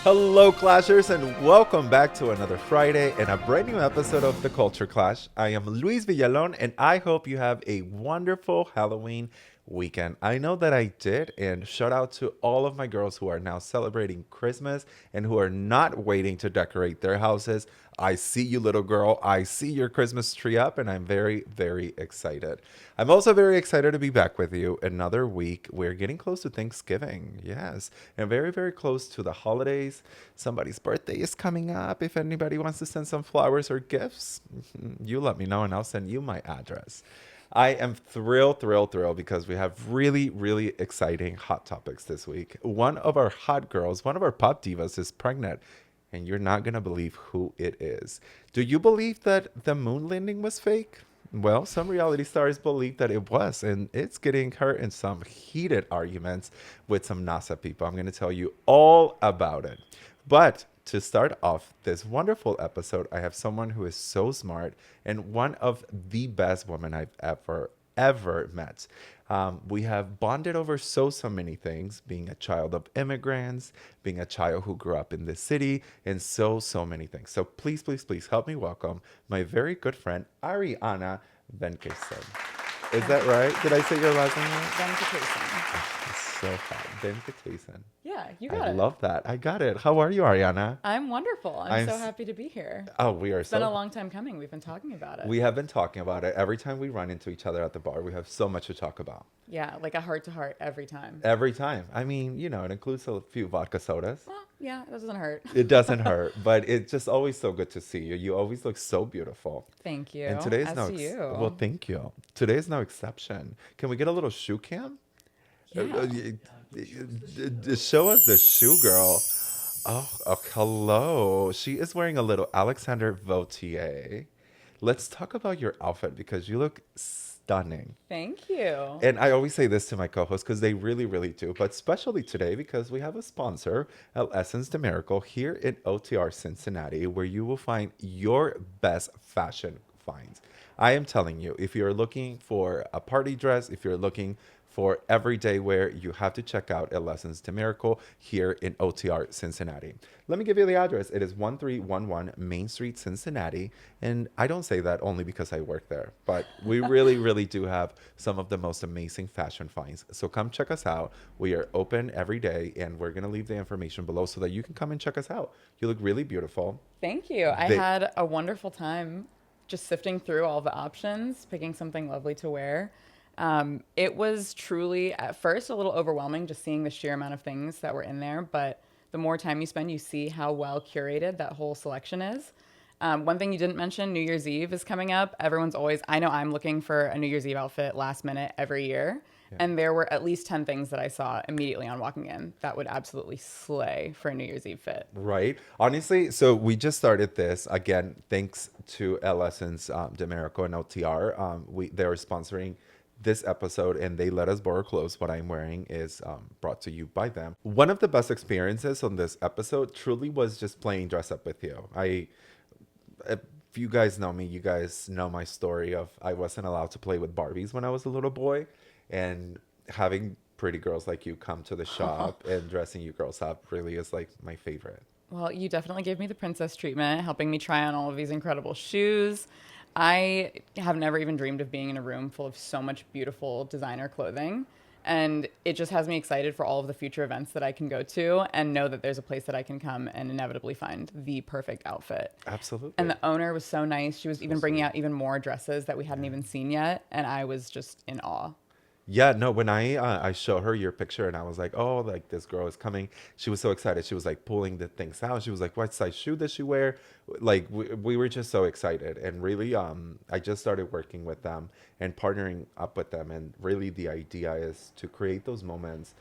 Hello, Clashers, and welcome back to another Friday and a brand new episode of The Culture Clash. I am Luis Villalón, and I hope you have a wonderful Halloween weekend. I know that I did, and shout out to all of my girls who are now celebrating Christmas and who are not waiting to decorate their houses. I see you, little girl. I see your Christmas tree up, and I'm very, very excited. I'm also very excited to be back with you another week. We're getting close to Thanksgiving, yes, and very, very close to the holidays. Somebody's birthday is coming up. If anybody wants to send some flowers or gifts, you let me know, and I'll send you my address. I am thrilled because we have really, really exciting hot topics this week. One of our hot girls, one of our pop divas is pregnant, and you're not going to believe who it is. Do you believe that the moon landing was fake? Well, some reality stars believe that it was, and it's getting her in some heated arguments with some NASA people. I'm going to tell you all about it. But to start off this wonderful episode, I have someone who is so smart and one of the best women I've ever met. We have bonded over so many things, being a child of immigrants, being a child who grew up in this city, and so many things. So please help me welcome my very good friend, Arianna Venkerson. Is that right? Did I say your last name right? Venkerson. It's so hot. Venkerson. Yeah, you got it. I love that. I got it. How are you, Arianna? I'm wonderful. I'm so happy to be here. Oh, we are It's been a long time coming. We've been talking about it. We have been talking about it. Every time we run into each other at the bar, we have so much to talk about. Yeah, like a heart to heart every time. Every time. I mean, it includes a few vodka sodas. Well, yeah, it doesn't hurt. It doesn't hurt, but it's just always so good to see you. You always look so beautiful. Thank you. And today is As no to you. Well, thank you. Today is no exception. Can we get a little shoe cam? Yeah. Show us the shoe girl. Oh, hello. She is wearing a little Alexander Vautier. Let's talk about your outfit because you look stunning. Thank you. And I always say this to my co-hosts because they really, really do. But especially today because we have a sponsor, Essence de Miracle, here in OTR Cincinnati, where you will find your best fashion finds. I am telling you, if you're looking for a party dress, if you're looking for everyday wear, you have to check out Essence de Miracle here in OTR Cincinnati. Let me give you the address. It is 1311 Main Street, Cincinnati. And I don't say that only because I work there, but we really, really do have some of the most amazing fashion finds. So come check us out. We are open every day, and we're going to leave the information below so that you can come and check us out. You look really beautiful. Thank you. I had a wonderful time just sifting through all the options, picking something lovely to wear. It was truly at first a little overwhelming just seeing the sheer amount of things that were in there, but the more time you spend, you see how well curated that whole selection is. One thing you didn't mention, New Year's Eve is coming up. I know I'm looking for a New Year's Eve outfit last minute every year. Yeah. And there were at least 10 things that I saw immediately on walking in that would absolutely slay for a New Year's Eve fit. Right. Honestly, so we just started this again, thanks to Essence de Miracle and OTR. They're sponsoring this episode and they let us borrow clothes. What I'm wearing is brought to you by them. One of the best experiences on this episode truly was just playing dress up with you. If you guys know me, you guys know my story of I wasn't allowed to play with Barbies when I was a little boy, and having pretty girls like you come to the shop and dressing you girls up really is like my favorite. Well, you definitely gave me the princess treatment, helping me try on all of these incredible shoes. I have never even dreamed of being in a room full of so much beautiful designer clothing. And it just has me excited for all of the future events that I can go to and know that there's a place that I can come and inevitably find the perfect outfit. Absolutely. And the owner was so nice. She was even bringing out even more dresses that we hadn't even seen yet. And I was just in awe. Yeah, no, when I showed her your picture and I was like, oh, like this girl is coming. She was so excited. She was like pulling the things out. She was like, what size shoe does she wear? Like we were just so excited. And really, I just started working with them and partnering up with them. And really the idea is to create those moments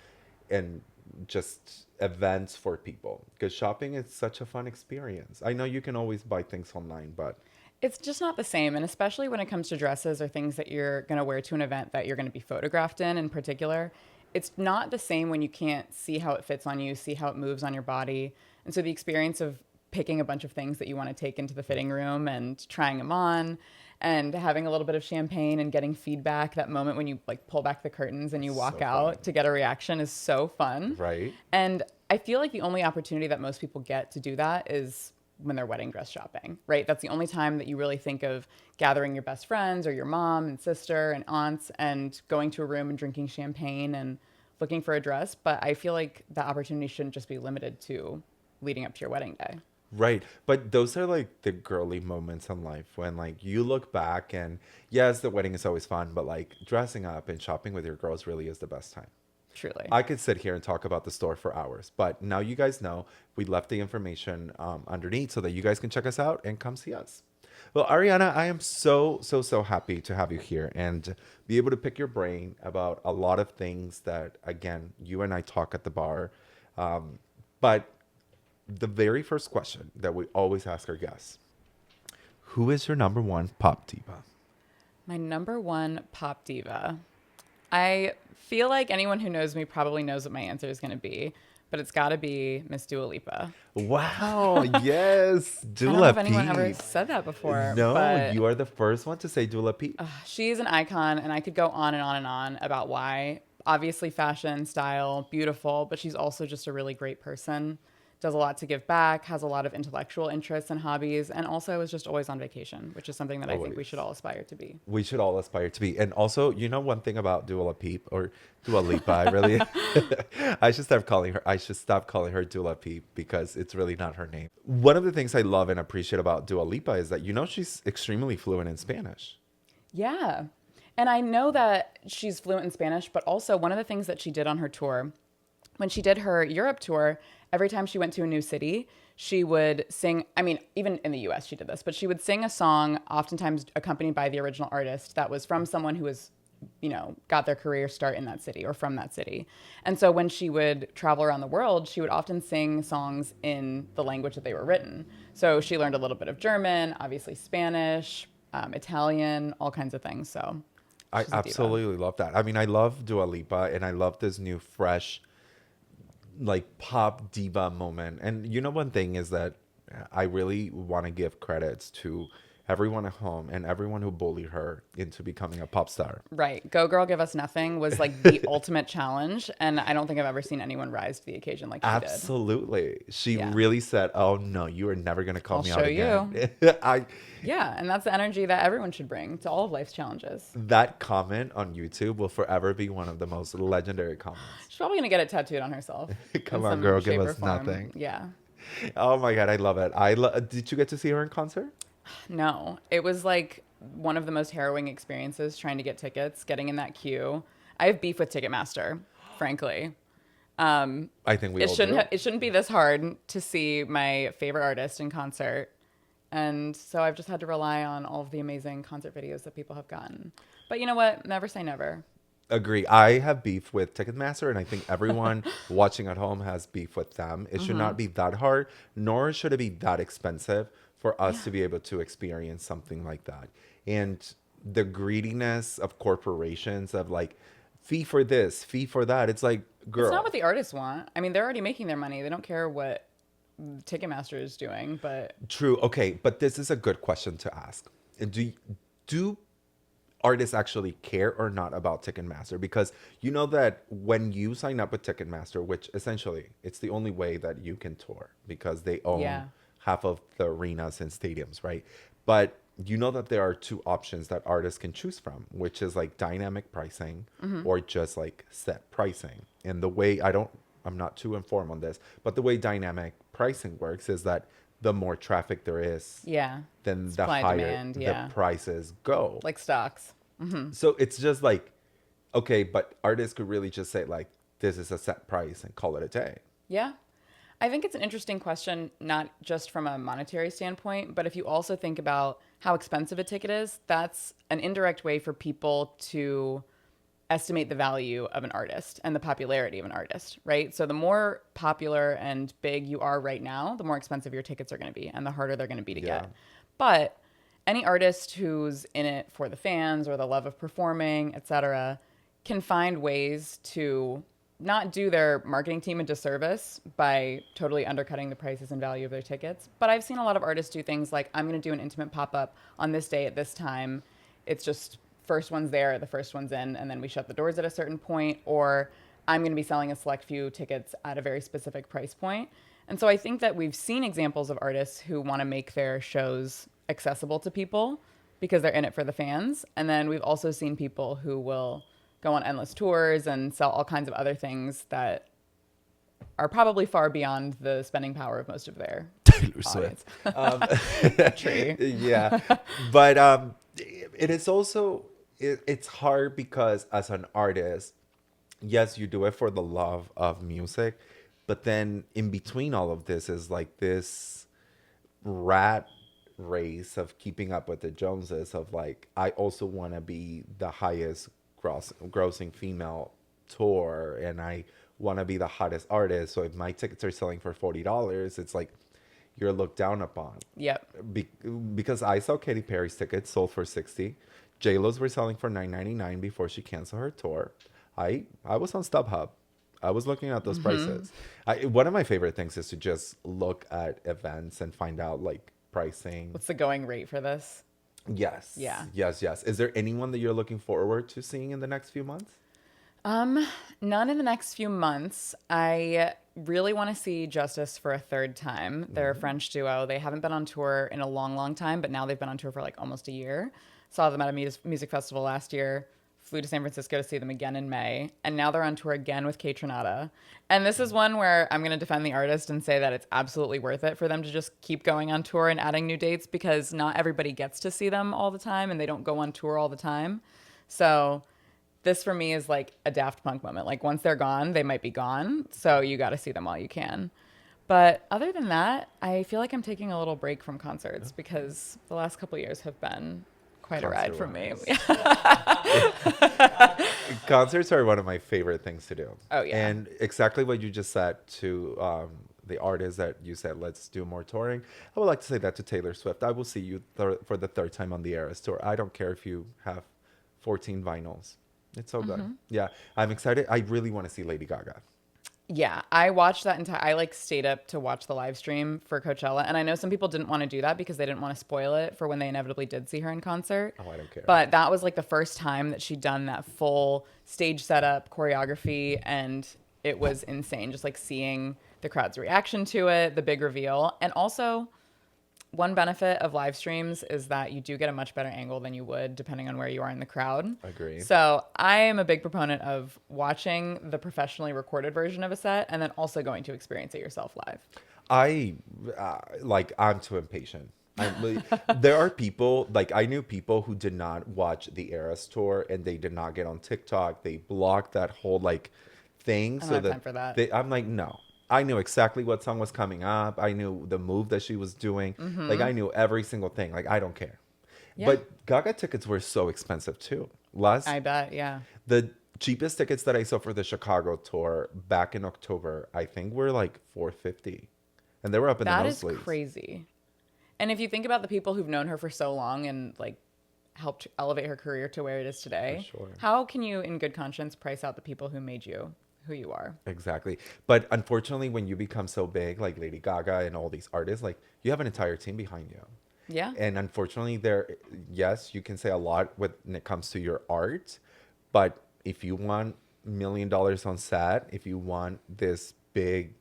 and just events for people. Because shopping is such a fun experience. I know you can always buy things online, but it's just not the same. And especially when it comes to dresses or things that you're going to wear to an event that you're going to be photographed in particular, it's not the same when you can't see how it fits on you, see how it moves on your body. And so the experience of picking a bunch of things that you want to take into the fitting room and trying them on and having a little bit of champagne and getting feedback, that moment when you like pull back the curtains and you walk out to get a reaction is so fun. Right. And I feel like the only opportunity that most people get to do that is when they're wedding dress shopping, right? That's the only time that you really think of gathering your best friends or your mom and sister and aunts and going to a room and drinking champagne and looking for a dress. But I feel like that opportunity shouldn't just be limited to leading up to your wedding day. Right. But those are like the girly moments in life when like you look back and yes, the wedding is always fun, but like dressing up and shopping with your girls really is the best time. Truly. I could sit here and talk about the store for hours, but now you guys know we left the information underneath so that you guys can check us out and come see us. Well, Ariana, I am so happy to have you here and be able to pick your brain about a lot of things that, again, you and I talk at the bar. But the very first question that we always ask our guests, who is your number one pop diva? My number one pop diva. I feel like anyone who knows me probably knows what my answer is going to be, but it's got to be Miss Dua Lipa. Wow, yes, I don't know Dua if anyone ever Peep. said that before, No, but you are the first one to say Dua Peep. she's an icon, and I could go on and on and on about why. Obviously, fashion, style, beautiful, but she's also just a really great person. Does a lot to give back, has a lot of intellectual interests and hobbies, and also is just always on vacation, which is something that I think we Always. should all aspire to be. We should all aspire to be. And also, you know one thing about Dua Peep or Dua Lipa, I really I should stop calling her Dua Peep because it's really not her name. One of the things I love and appreciate about Dua Lipa is that you know she's extremely fluent in Spanish. Yeah. And I know that she's fluent in Spanish, but also one of the things that she did on her tour, when she did her Europe tour, every time she went to a new city, she would sing, I mean, even in the US she did this, but she would sing a song, oftentimes accompanied by the original artist, that was from someone who was, got their career start in that city or from that city. And so when she would travel around the world, she would often sing songs in the language that they were written. So she learned a little bit of German, obviously Spanish, Italian, all kinds of things. So I she's a diva. absolutely love that. I mean, I love Dua Lipa and I love this new fresh like pop diva moment. And you know one thing is that I really want to give credits to everyone at home and everyone who bullied her into becoming a pop star. Right. Go Girl, Give Us Nothing was like the ultimate challenge. And I don't think I've ever seen anyone rise to the occasion like she did. Absolutely. She Yeah. really said, "Oh no, you are never going to call I'll me show out again." Yeah. And that's the energy that everyone should bring to all of life's challenges. That comment on YouTube will forever be one of the most legendary comments. She's probably going to get it tattooed on herself. Come in on, some girl, give shape or us form. nothing. Yeah. Oh my God, I love it. Did you get to see her in concert? No, it was like one of the most harrowing experiences trying to get tickets, getting in that queue. I have beef with Ticketmaster, frankly. I think we all do. It shouldn't be this hard to see my favorite artist in concert. And so I've just had to rely on all of the amazing concert videos that people have gotten. But you know what? Never say never. Agree. I have beef with Ticketmaster, and I think everyone watching at home has beef with them. It should not be that hard, nor should it be that expensive for us to be able to experience something like that. And the greediness of corporations of like, fee for this, fee for that. It's like, girl. It's not what the artists want. I mean, they're already making their money. They don't care what Ticketmaster is doing, but True. Okay, but this is a good question to ask. Do artists actually care or not about Ticketmaster? Because you know that when you sign up with Ticketmaster, which essentially it's the only way that you can tour because they own half of the arenas and stadiums, right? But you know that there are two options that artists can choose from, which is like dynamic pricing or just like set pricing. And the way I'm not too informed on this, but the way dynamic pricing works is that the more traffic there is, then the Supply, higher demand, the prices go. like stocks. So it's just like, okay, but artists could really just say like, this is a set price and call it a day. Yeah. I think it's an interesting question, not just from a monetary standpoint, but if you also think about how expensive a ticket is, that's an indirect way for people to estimate the value of an artist and the popularity of an artist, right? So the more popular and big you are right now, the more expensive your tickets are going to be and the harder they're going to be to get. But any artist who's in it for the fans or the love of performing, etc., can find ways to not do their marketing team a disservice by totally undercutting the prices and value of their tickets. But I've seen a lot of artists do things like, I'm going to do an intimate pop-up on this day at this time. It's just first one's there, the first one's in, and then we shut the doors at a certain point. Or I'm going to be selling a select few tickets at a very specific price point. And so I think that we've seen examples of artists who want to make their shows accessible to people because they're in it for the fans. And then we've also seen people who will go on endless tours and sell all kinds of other things that are probably far beyond the spending power of most of their Taylor audience. Swift. True. Yeah. But it is also, it's hard because as an artist, yes, you do it for the love of music, but then in between all of this is like this rat race of keeping up with the Joneses of like, I also want to be the highest grossing female tour, and I want to be the hottest artist. So if my tickets are selling for $40, it's like you're looked down upon. Yep. Be- because I saw Katy Perry's tickets sold for 60. J-Lo's were selling for $9.99 before she canceled her tour. I was on StubHub. I was looking at those prices. One of my favorite things is to just look at events and find out like pricing. What's the going rate for this? Yes. Yeah. Yes. Is there anyone that you're looking forward to seeing in the next few months? None in the next few months. I really want to see Justice for a third time. They're a French duo. They haven't been on tour in a long, long time, but now they've been on tour for like almost a year. Saw them at a music festival last year. Flew to San Francisco to see them again in May. And now they're on tour again with Kate Trinata. And this is one where I'm going to defend the artist and say that it's absolutely worth it for them to just keep going on tour and adding new dates, because not everybody gets to see them all the time and they don't go on tour all the time. So this for me is like a Daft Punk moment. Like once they're gone, they might be gone. So you got to see them while you can. But other than that, I feel like I'm taking a little break from concerts because the last couple of years have been quite a ride for me. Concerts are one of my favorite things to do. Oh, yeah. And exactly what you just said to the artists that you said, let's do more touring. I would like to say that to Taylor Swift. I will see you for the third time on the Eras tour. I don't care if you have 14 vinyls. It's so good. Yeah, I'm excited. I really want to see Lady Gaga. Yeah, I watched that I like stayed up to watch the live stream for Coachella. And I know some people didn't want to do that because they didn't want to spoil it for when they inevitably did see her in concert. Oh, I don't care. But that was like the first time that she'd done that full stage setup, choreography, and it was insane. Just like seeing the crowd's reaction to it, the big reveal. And also, one benefit of live streams is that you do get a much better angle than you would depending on where you are in the crowd. Agree. So I am a big proponent of watching the professionally recorded version of a set and then also going to experience it yourself live. I'm too impatient. There are people, like I knew people who did not watch the Eras tour and they did not get on TikTok. They blocked that whole like thing. I don't have time for that. I'm like, no. I knew exactly what song was coming up. I knew the move that she was doing. Like I knew every single thing. Like I don't care. Yeah. But Gaga tickets were so expensive too. I bet, yeah. The cheapest tickets that I saw for the Chicago tour back in October, I think were like $450, and they were up in the nosebleeds. That is crazy. And if you think about the people who've known her for so long and like helped elevate her career to where it is today, For sure. How can you, in good conscience, price out the people who made you who you are? Exactly. But unfortunately, when you become so big, like Lady Gaga and all these artists, like you have an entire team behind you. Yeah. And unfortunately, yes, you can say a lot when it comes to your art, but if you want $1 million on set, if you want this big,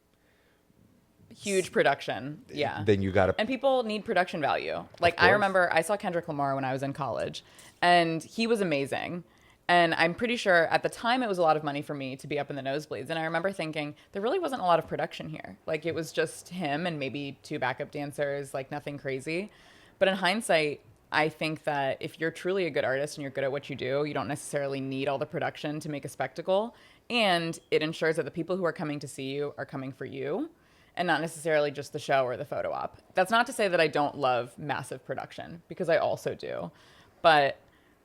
huge production, yeah, then you gotta. And people need production value. Like I remember I saw Kendrick Lamar when I was in college, and he was amazing. And I'm pretty sure at the time it was a lot of money for me to be up in the nosebleeds. And I remember thinking there really wasn't a lot of production here. Like it was just him and maybe 2 backup dancers, like nothing crazy. But in hindsight, I think that if you're truly a good artist and you're good at what you do, you don't necessarily need all the production to make a spectacle. And it ensures that the people who are coming to see you are coming for you and not necessarily just the show or the photo op. That's not to say that I don't love massive production, because I also do. But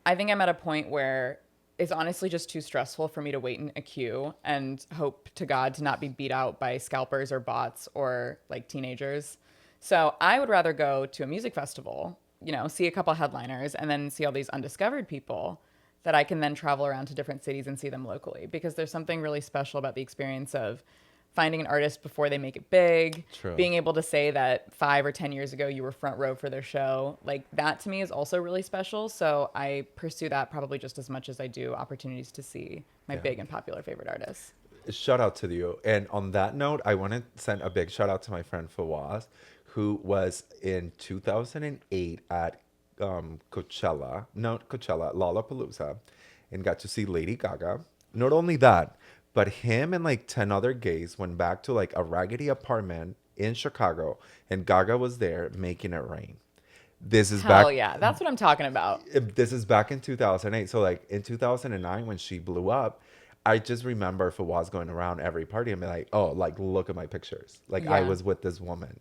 I think I'm at a point where it's honestly just too stressful for me to wait in a queue and hope to God to not be beat out by scalpers or bots or like teenagers. So I would rather go to a music festival, you know, see a couple headliners and then see all these undiscovered people that I can then travel around to different cities and see them locally, because there's something really special about the experience of finding an artist before they make it big. True. Being able to say that 5 or 10 years ago you were front row for their show, like that to me is also really special. So I pursue that probably just as much as I do opportunities to see my big and popular favorite artists. Shout out to you. And on that note, I want to send a big shout out to my friend Fawaz, who was in 2008 at Coachella, no, Coachella, Lollapalooza, and got to see Lady Gaga. Not only that, but him and like 10 other gays went back to like a raggedy apartment in Chicago, and Gaga was there making it rain. This is Hell back. yeah. That's what I'm talking about. This is back in 2008. So like in 2009 when she blew up, I just remember Fawaz going around every party and be like, oh, like look at my pictures. Like I Yeah. was with this woman.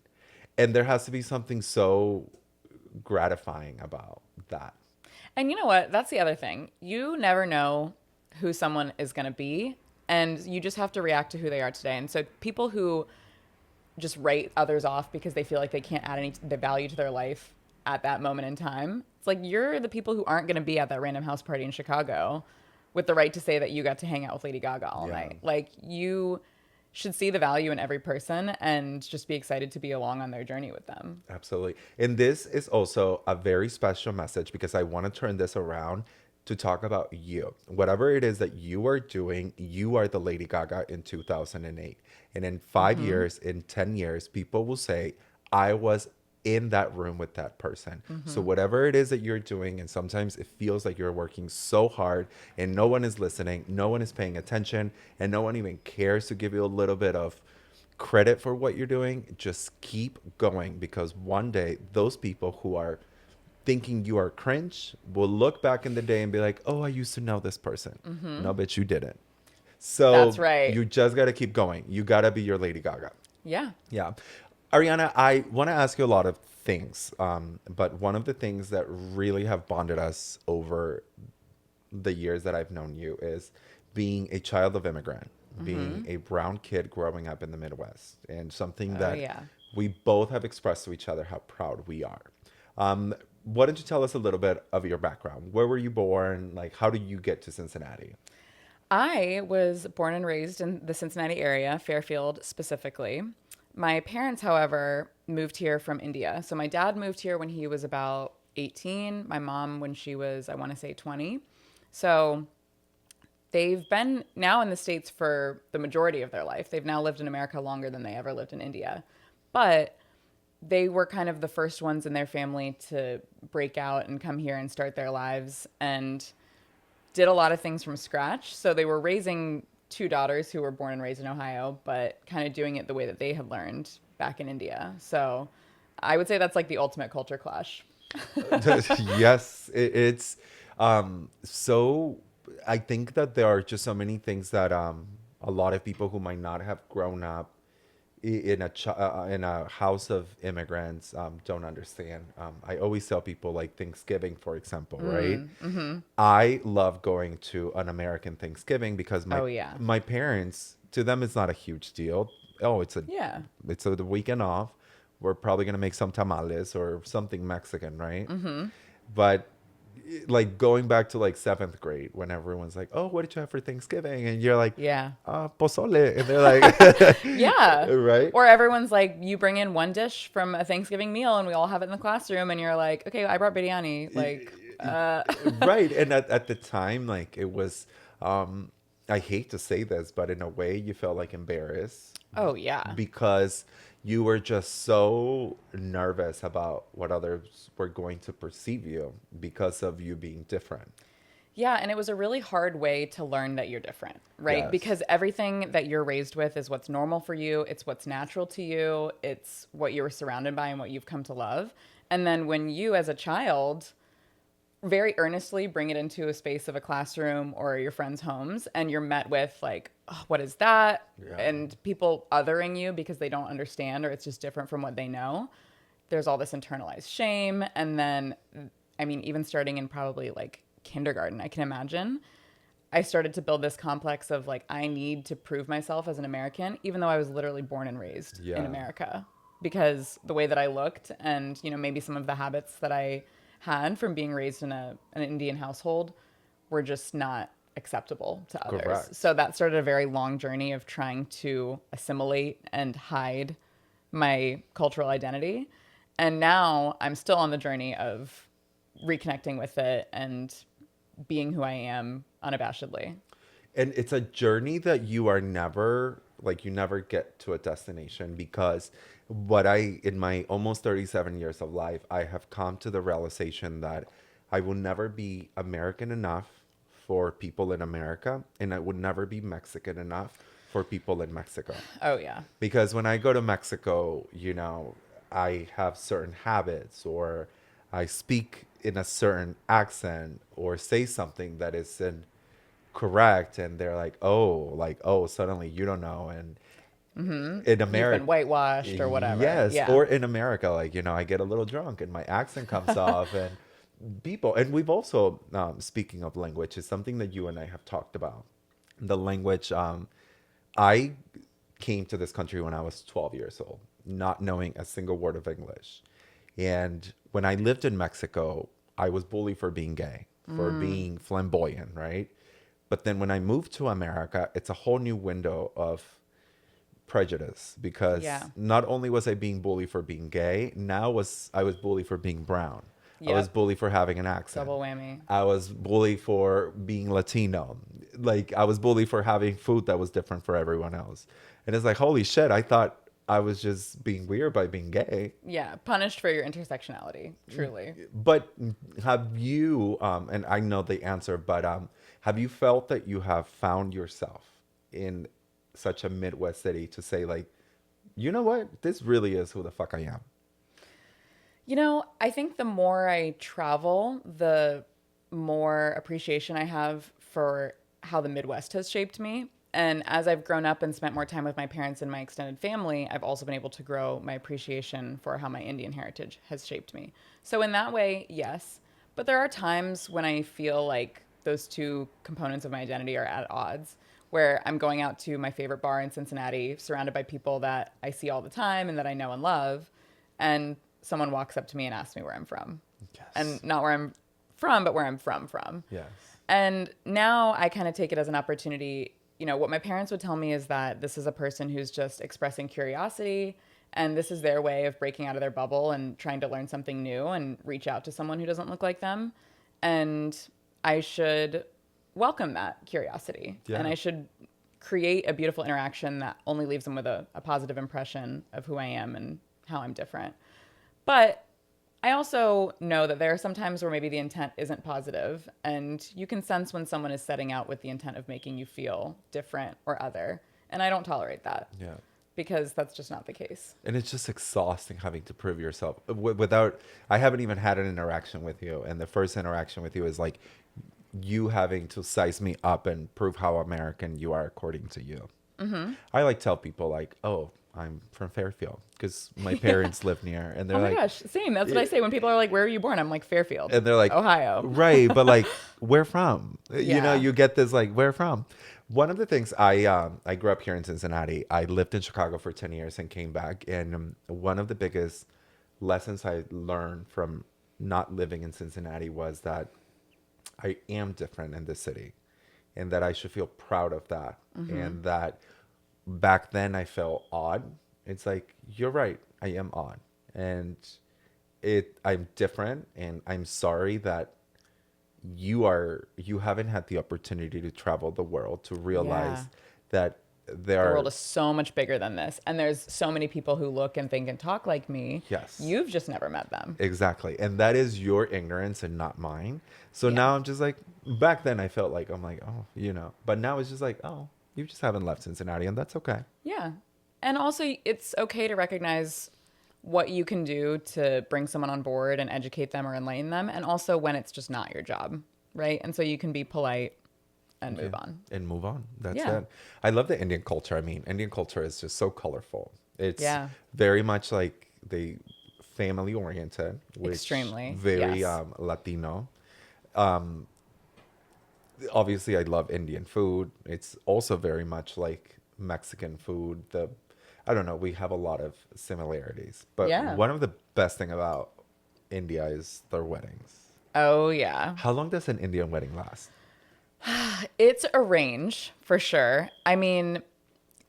And there has to be something so gratifying about that. And you know what? That's the other thing. You never know who someone is going to be, and you just have to react to who they are today. And so people who just write others off because they feel like they can't add any the value to their life at that moment in time. It's like you're the people who aren't going to be at that random house party in Chicago with the right to say that you got to hang out with Lady Gaga all Yeah. night. Like you should see the value in every person and just be excited to be along on their journey with them. Absolutely. And this is also a very special message because I want to turn this around to talk about you. Whatever it is that you are doing, you are the Lady Gaga in 2008. And in 5 years, in 10 years, people will say, I was in that room with that person. So whatever it is that you're doing, and sometimes it feels like you're working so hard and no one is listening, no one is paying attention, and no one even cares to give you a little bit of credit for what you're doing, just keep going because one day those people who are thinking you are cringe will look back in the day and be like, oh, I used to know this person. No, bitch, you didn't. That's So right. you just got to keep going. You got to be your Lady Gaga. Yeah. Yeah. Ariana, I want to ask you a lot of things, but one of the things that really have bonded us over the years that I've known you is being a child of immigrant, being a brown kid growing up in the Midwest, and something Oh that yeah. we both have expressed to each other how proud we are. Why don't you tell us a little bit of your background? Where were you born? Like, how did you get to Cincinnati? I was born and raised in the Cincinnati area, Fairfield specifically. My parents, however, moved here from India. So my dad moved here when he was about 18, my mom when she was, I want to say, 20. So they've been now in the States for the majority of their life. They've now lived in America longer than they ever lived in India. But they were kind of the first ones in their family to break out and come here and start their lives and did a lot of things from scratch. So they were raising two daughters who were born and raised in Ohio, but kind of doing it the way that they had learned back in India. So I would say that's like the ultimate culture clash. Yes, it's so I think that there are just so many things that a lot of people who might not have grown up in a house of immigrants don't understand. I always tell people like Thanksgiving, for example, right? I love going to an American Thanksgiving because Oh, yeah. my parents, to them, it's not a huge deal. Oh, Yeah. it's the weekend off. We're probably gonna make some tamales or something Mexican, right? But like going back to like seventh grade when everyone's like, oh, what did you have for Thanksgiving? And you're like, Yeah. pozole. And they're like, Yeah. right? Or everyone's like, you bring in one dish from a Thanksgiving meal and we all have it in the classroom. And you're like, okay, I brought biryani. Like, Right. And at the time, like it was, I hate to say this, but in a way you felt like embarrassed oh, yeah. because you were just so nervous about what others were going to perceive you because of you being different. Yeah, and it was a really hard way to learn that you're different, right? Yes. Because everything that you're raised with is what's normal for you, it's what's natural to you, it's what you were surrounded by and what you've come to love. And then when you, as a child, very earnestly bring it into a space of a classroom or your friends' homes, and you're met with, like, oh, what is that? Yeah. And people othering you because they don't understand or it's just different from what they know. There's all this internalized shame. And then, I mean, even starting in probably like kindergarten, I can imagine, I started to build this complex of like, I need to prove myself as an American, even though I was literally born and raised Yeah. in America, because the way that I looked and, you know, maybe some of the habits that I had from being raised in an Indian household were just not acceptable to others. Correct. So that started a very long journey of trying to assimilate and hide my cultural identity. And now I'm still on the journey of reconnecting with it and being who I am unabashedly. And it's a journey that you are never, like, you never get to a destination, because in my almost 37 years of life, I have come to the realization that I will never be American enough for people in America, and I would never be Mexican enough for people in Mexico. Oh yeah. Because when I go to Mexico, you know, I have certain habits, or I speak in a certain accent, or say something that isn't correct, and they're like, oh, suddenly you don't know. And in You've America, been whitewashed or whatever. yes, Yeah. or in America, like, you know, I get a little drunk and my accent comes off, and people, and we've also, speaking of language, is something that you and I have talked about. The language, I came to this country when I was 12 years old, not knowing a single word of English. And when I lived in Mexico, I was bullied for being gay, for being flamboyant, right? But then when I moved to America, it's a whole new window of prejudice, because Yeah. not only was I being bullied for being gay, I was bullied for being brown. I was Yep. bullied for having an accent. Double whammy. I was bullied for being Latino. Like, I was bullied for having food that was different for everyone else. And it's like, holy shit, I thought I was just being weird by being gay. Yeah. Punished for your intersectionality. Truly. But have you, and I know the answer, but have you felt that you have found yourself in such a Midwest city to say, like, you know what? This really is who the fuck I am. You know, I think the more I travel, the more appreciation I have for how the Midwest has shaped me. And as I've grown up and spent more time with my parents and my extended family, I've also been able to grow my appreciation for how my Indian heritage has shaped me. So, in that way, yes. But there are times when I feel like those two components of my identity are at odds, where I'm going out to my favorite bar in Cincinnati, surrounded by people that I see all the time and that I know and love. And someone walks up to me and asks me where I'm from. Yes. And not where I'm from, but where I'm from. Yes. And now I kind of take it as an opportunity. You know, what my parents would tell me is that this is a person who's just expressing curiosity, and this is their way of breaking out of their bubble and trying to learn something new and reach out to someone who doesn't look like them. And I should welcome that curiosity. Yeah. And I should create a beautiful interaction that only leaves them with a positive impression of who I am and how I'm different. But I also know that there are some times where maybe the intent isn't positive, and you can sense when someone is setting out with the intent of making you feel different or other. And I don't tolerate that. Yeah. Because that's just not the case. And it's just exhausting having to prove yourself without, I haven't even had an interaction with you. And the first interaction with you is like you having to size me up and prove how American you are according to you. Mm-hmm. I like tell people like, oh, I'm from Fairfield because my parents live near, and they're Oh my like, gosh, same. That's what I say when people are like, "Where are you born?" I'm like, Fairfield. and they're like, Ohio. right? But like, where from? You know, Yeah. you get this like, where from? One of the things I grew up here in Cincinnati. I lived in Chicago for 10 years and came back, and one of the biggest lessons I learned from not living in Cincinnati was that I am different in this city, and that I should feel proud of that, and that back then I felt odd. It's like, you're right, I am odd, and I'm different, and I'm sorry that you haven't had the opportunity to travel the world to realize Yeah. that there The are world is so much bigger than this, and there's so many people who look and think and talk like me. Yes. You've just never met them. exactly, and that is your ignorance and not mine. So Yeah. now I'm just like, back then I felt like, I'm like, oh, you know, but now it's just like, oh, you just haven't left Cincinnati, and that's okay. Yeah. And also, it's okay to recognize what you can do to bring someone on board and educate them or enlighten them. And also when it's just not your job, right? And so you can be polite and move on. And move on. That's Yeah. it. I love the Indian culture. I mean, Indian culture is just so colorful. It's Yeah. very much like the family oriented, which Extremely, very yes. Latino. Obviously, I love Indian food. It's also very much like Mexican food. I don't know, we have a lot of similarities. But Yeah. one of the best thing about India is their weddings. Oh, yeah. How long does an Indian wedding last? It's a range for sure. I mean,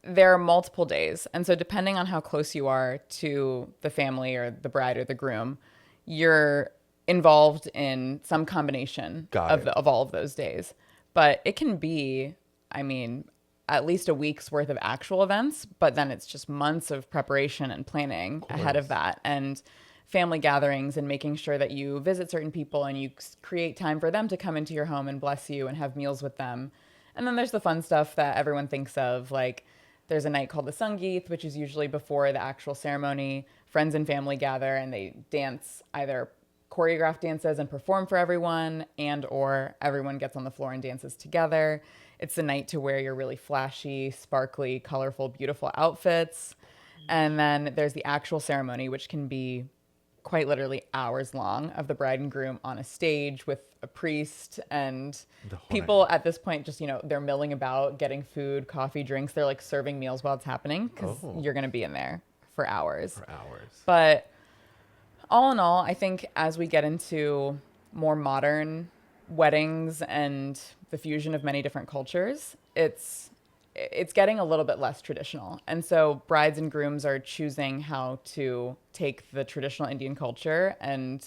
there are multiple days. And so depending on how close you are to the family or the bride or the groom, you're involved in some combination Got it. of all of those days. But it can be, I mean, at least a week's worth of actual events, but then it's just months of preparation and planning ahead of that, and family gatherings and making sure that you visit certain people and you create time for them to come into your home and bless you and have meals with them. And then there's the fun stuff that everyone thinks of, like there's a night called the Sangeet, which is usually before the actual ceremony. Friends and family gather and they dance, either choreographed dances and perform for everyone, and or everyone gets on the floor and dances together. It's the night to wear your really flashy, sparkly, colorful, beautiful outfits. And then there's the actual ceremony, which can be quite literally hours long, of the bride and groom on a stage with a priest and people at this point just, they're milling about, getting food, coffee, drinks. They're like serving meals while it's happening because you're going to be in there for hours. But all in all, I think as we get into more modern weddings and the fusion of many different cultures, it's getting a little bit less traditional. And so brides and grooms are choosing how to take the traditional Indian culture and,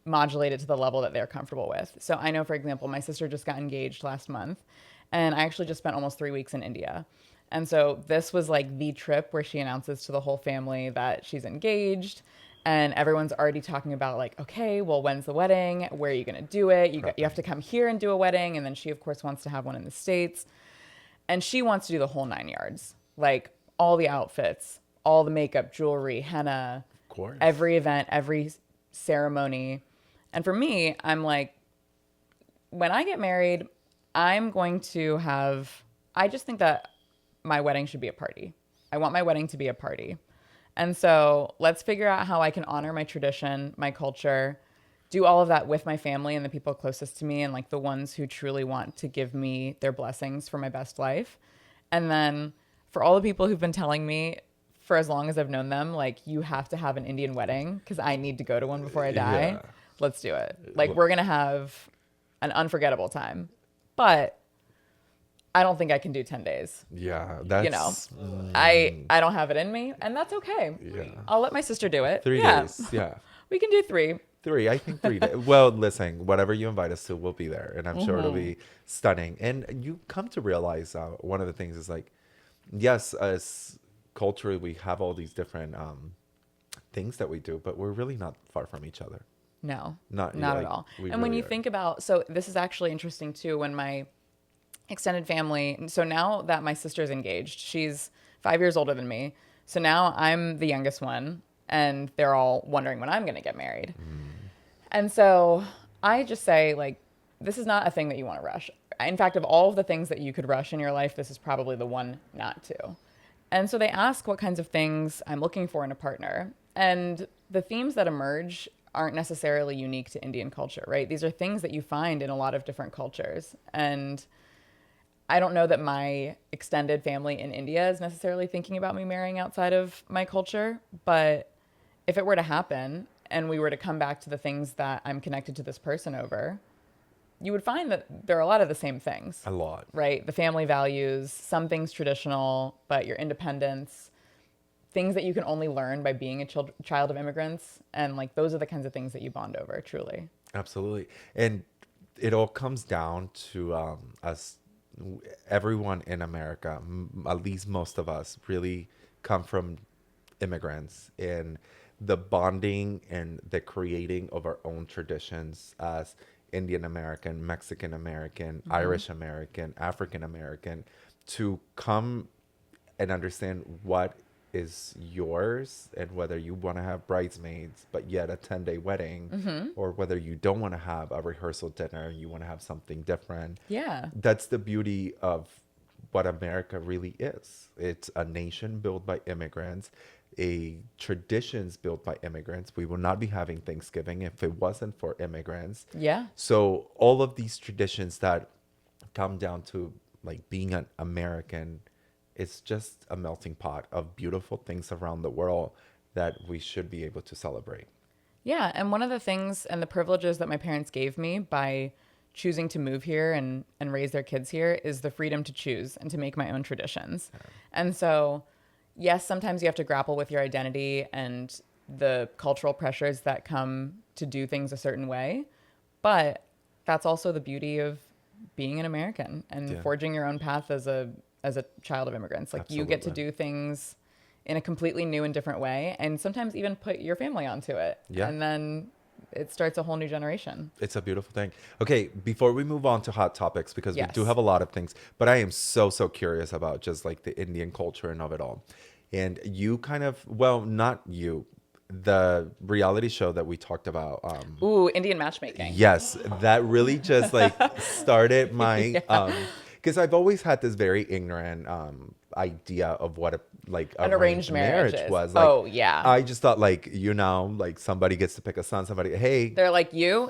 modulate it to the level that they're comfortable with. So I know, for example, my sister just got engaged last month, and I actually just spent almost 3 weeks in India. And so this was like the trip where she announces to the whole family that she's engaged. And everyone's already talking about like, okay, well, when's the wedding? Where are you going to do it? You have to come here and do a wedding. And then she, of course, wants to have one in the States. And she wants to do the whole 9 yards, like all the outfits, all the makeup, jewelry, henna, of course, every event, every ceremony. And for me, I'm like, when I get married, I just think that my wedding should be a party. I want my wedding to be a party. And so let's figure out how I can honor my tradition, my culture, do all of that with my family and the people closest to me and like the ones who truly want to give me their blessings for my best life. And then for all the people who've been telling me for as long as I've known them, like, you have to have an Indian wedding because I need to go to one before I die. Yeah. Let's do it. Like, we're going to have an unforgettable time. But I don't think I can do 10 days. Yeah, that's... I don't have it in me, and that's okay. Yeah. I'll let my sister do it. 3 days, yeah. We can do 3. I think 3 days. Well, listen, whatever you invite us to, we'll be there. And I'm sure it'll be stunning. And you come to realize one of the things is like, yes, as culturally, we have all these different things that we do, but we're really not far from each other. No, not at all. And when you think about, so this is actually interesting too, when my extended family, so now that my sister's engaged, she's 5 years older than me. So now I'm the youngest one. And they're all wondering when I'm going to get married. And so I just say, like, this is not a thing that you want to rush. In fact, of all of the things that you could rush in your life, this is probably the one not to. And so they ask what kinds of things I'm looking for in a partner. And the themes that emerge aren't necessarily unique to Indian culture, right? These are things that you find in a lot of different cultures. And I don't know that my extended family in India is necessarily thinking about me marrying outside of my culture, but if it were to happen and we were to come back to the things that I'm connected to this person over, you would find that there are a lot of the same things. A lot. Right? The family values, some things traditional, but your independence, things that you can only learn by being a child of immigrants. And like, those are the kinds of things that you bond over, truly. Absolutely. And it all comes down to us, everyone in America, at least most of us, really come from immigrants, and the bonding and the creating of our own traditions as Indian American, Mexican American, Irish American, African American, to come and understand what is yours and whether you want to have bridesmaids but yet a 10-day wedding, or whether you don't want to have a rehearsal dinner, you want to have something different. Yeah, that's the beauty of what America really is. It's a nation built by immigrants, a traditions built by immigrants. We would not be having Thanksgiving if it wasn't for immigrants. Yeah. So all of these traditions that come down to like being an American, it's just a melting pot of beautiful things around the world that we should be able to celebrate. Yeah. And one of the things and the privileges that my parents gave me by choosing to move here and raise their kids here is the freedom to choose and to make my own traditions. Yeah. And so, yes, sometimes you have to grapple with your identity and the cultural pressures that come to do things a certain way. But that's also the beauty of being an American and Yeah. forging your own path as a child of immigrants. Like you get to Absolutely. do things in a completely new and different way, and sometimes even put your family onto it. Yeah. And then it starts a whole new generation. It's a beautiful thing. Okay, before we move on to hot topics, because we do Yes. have a lot of things, but I am so, so curious about just like the Indian culture and of it all. And you kind of, well, not you, the reality show that we talked about. Ooh, Indian matchmaking. Yes, that really just like started my because I've always had this very ignorant idea of what a like An arranged marriage is. was. Like, Oh, yeah. I just thought like like somebody gets to pick a son, somebody hey, They're like, you're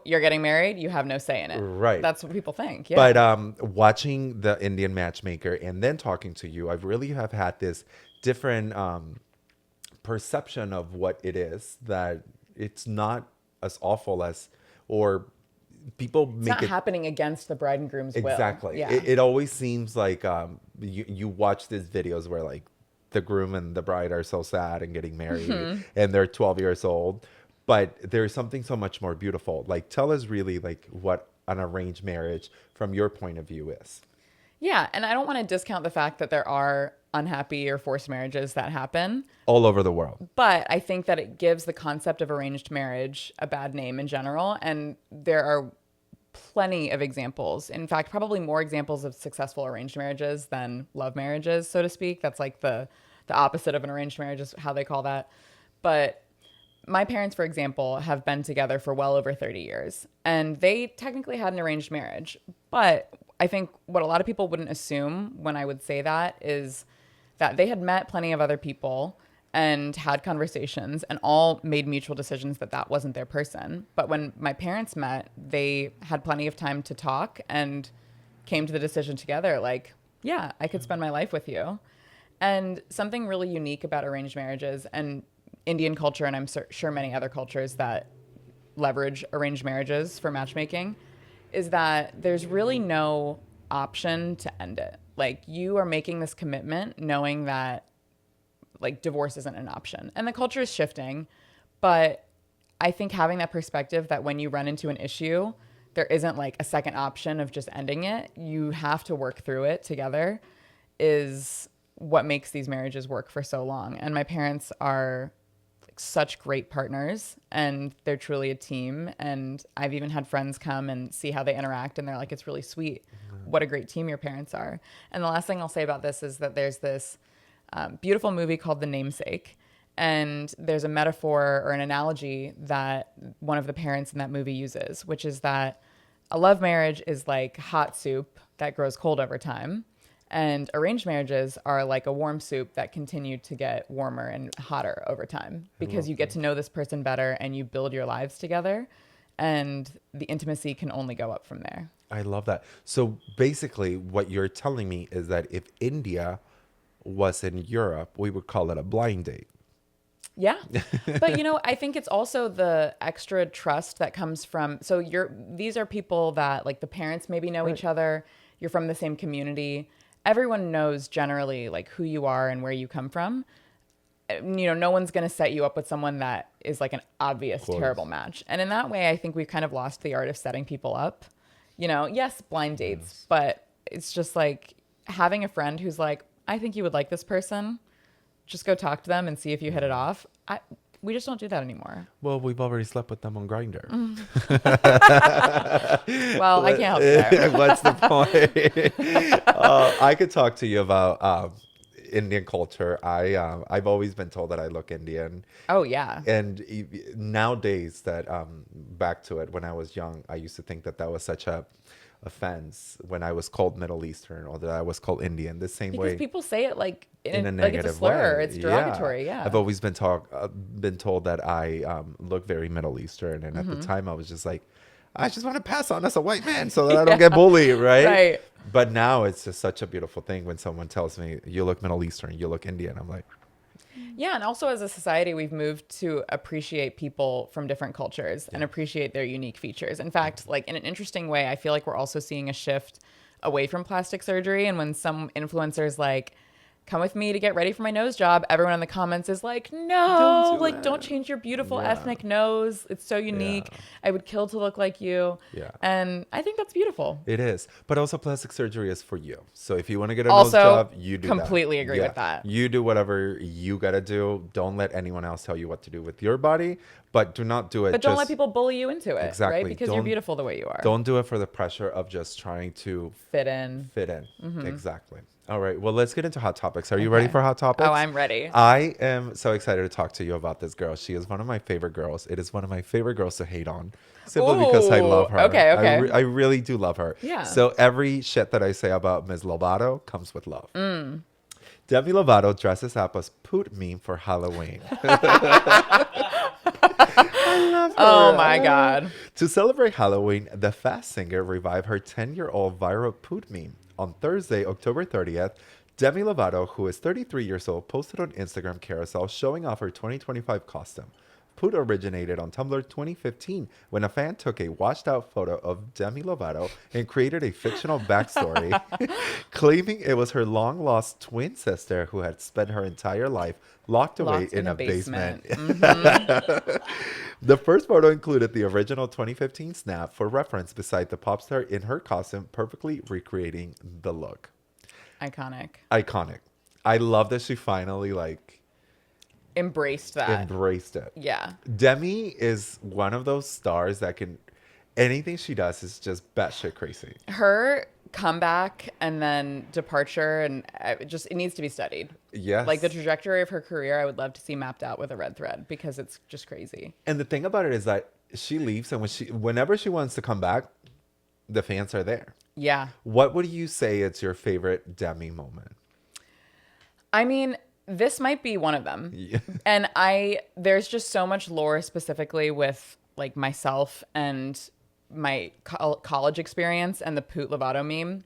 getting married. You have no say in it. Right. That's what people think. Yeah. but watching the Indian Matchmaker and then talking to you, I really have had this different perception of what it is, that it's not as awful as, or people It's make not it happening against the bride and groom's will. exactly. Yeah. It always seems like you watch these videos where like the groom and the bride are so sad and getting married Mm-hmm. and they're 12 years old, but there's something so much more beautiful. Like tell us really like what an arranged marriage from your point of view is. Yeah. And I don't want to discount the fact that there are unhappy or forced marriages that happen. All over the world. But I think that it gives the concept of arranged marriage a bad name in general. And there are plenty of examples. In fact, probably more examples of successful arranged marriages than love marriages, so to speak. That's like the opposite of an arranged marriage is how they call that. But my parents, for example, have been together for well over 30 years. And they technically had an arranged marriage. But I think what a lot of people wouldn't assume when I would say that is that they had met plenty of other people and had conversations and all made mutual decisions that that wasn't their person. But when my parents met, they had plenty of time to talk and came to the decision together, like, yeah, I could spend my life with you. And something really unique about arranged marriages and Indian culture, and I'm sure many other cultures that leverage arranged marriages for matchmaking, is that there's really no option to end it. Like you are making this commitment knowing that like divorce isn't an option. And the culture is shifting, but I think having that perspective that when you run into an issue, there isn't like a second option of just ending it. You have to work through it together is what makes these marriages work for so long. And my parents are like such great partners and they're truly a team. And I've even had friends come and see how they interact and they're like, it's really sweet. What a great team your parents are. And the last thing I'll say about this is that there's this beautiful movie called The Namesake. And there's a metaphor or an analogy that one of the parents in that movie uses, which is that a love marriage is like hot soup that grows cold over time. And arranged marriages are like a warm soup that continue to get warmer and hotter over time because you get to know this person better and you build your lives together. And the intimacy can only go up from there. I love that. So basically what you're telling me is that if India was in Europe, we would call it a blind date. Yeah. But I think it's also the extra trust that comes from, so these are people that like the parents maybe know each other. You're from the same community. Everyone knows generally like who you are and where you come from. No one's going to set you up with someone that is like an obvious terrible match. And in that way, I think we've kind of lost the art of setting people up. Yes, blind dates, but it's just like having a friend who's like, I think you would like this person. Just go talk to them and see if you hit it off. We just don't do that anymore. Well, we've already slept with them on Grindr. Well, I can't help you there. What's the point? I could talk to you about Indian culture. I've always been told that I look Indian. Oh, yeah. And nowadays that back to it, when I was young, I used to think that was such a offense when I was called Middle Eastern or that I was called Indian the same way. Because people say it like in a like negative it's a slur. way. It's derogatory. Yeah. I've always been told that I look very Middle Eastern, and at the time I was just like, I just want to pass on as a white man so that I don't get bullied, right? Right. But now it's just such a beautiful thing when someone tells me you look Middle Eastern, you look Indian. I'm like, yeah, and also as a society, we've moved to appreciate people from different cultures and appreciate their unique features. In fact, like in an interesting way, I feel like we're also seeing a shift away from plastic surgery. And when some influencers like come with me to get ready for my nose job. Everyone in the comments is like, no, don't change your beautiful ethnic nose. It's so unique. Yeah. I would kill to look like you. Yeah. And I think that's beautiful. It is. But also plastic surgery is for you. So if you want to get a nose job, you do completely that. agree with that. You do whatever you got to do. Don't let anyone else tell you what to do with your body. But do not do it. But don't let people bully you into it. Exactly. Right? Because you're beautiful the way you are. Don't do it for the pressure of just trying to fit in. Mm-hmm. Exactly. All right. Well, let's get into hot topics. Are you ready for hot topics? Oh, I'm ready. I am so excited to talk to you about this girl. She is one of my favorite girls. It is one of my favorite girls to hate on. Simply because I love her. Okay. I really do love her. Yeah. So every shit that I say about Ms. Lovato comes with love. Demi Lovato dresses up as Poot meme for Halloween. I love her. Oh my God. To celebrate Halloween, the Fast singer revived her 10-year-old viral Poot meme. On Thursday, October 30th, Demi Lovato, who is 33 years old, posted on Instagram carousel showing off her 2025 costume. Poot originated on Tumblr 2015 when a fan took a washed out photo of Demi Lovato and created a fictional backstory, claiming it was her long lost twin sister who had spent her entire life locked away in a basement. Mm-hmm. The first photo included the original 2015 snap for reference beside the pop star in her costume, perfectly recreating the look. Iconic. I love that she finally embraced it. Yeah. Demi is one of those stars that can, anything she does is just batshit crazy. Her comeback and then departure, and it needs to be studied. Yes. Like the trajectory of her career, I would love to see mapped out with a red thread because it's just crazy. And the thing about it is that she leaves, and whenever she wants to come back, the fans are there. Yeah. What would you say is your favorite Demi moment? I mean, this might be one of them. Yeah. And there's just so much lore specifically with like myself and my college experience and the Poot Lovato meme.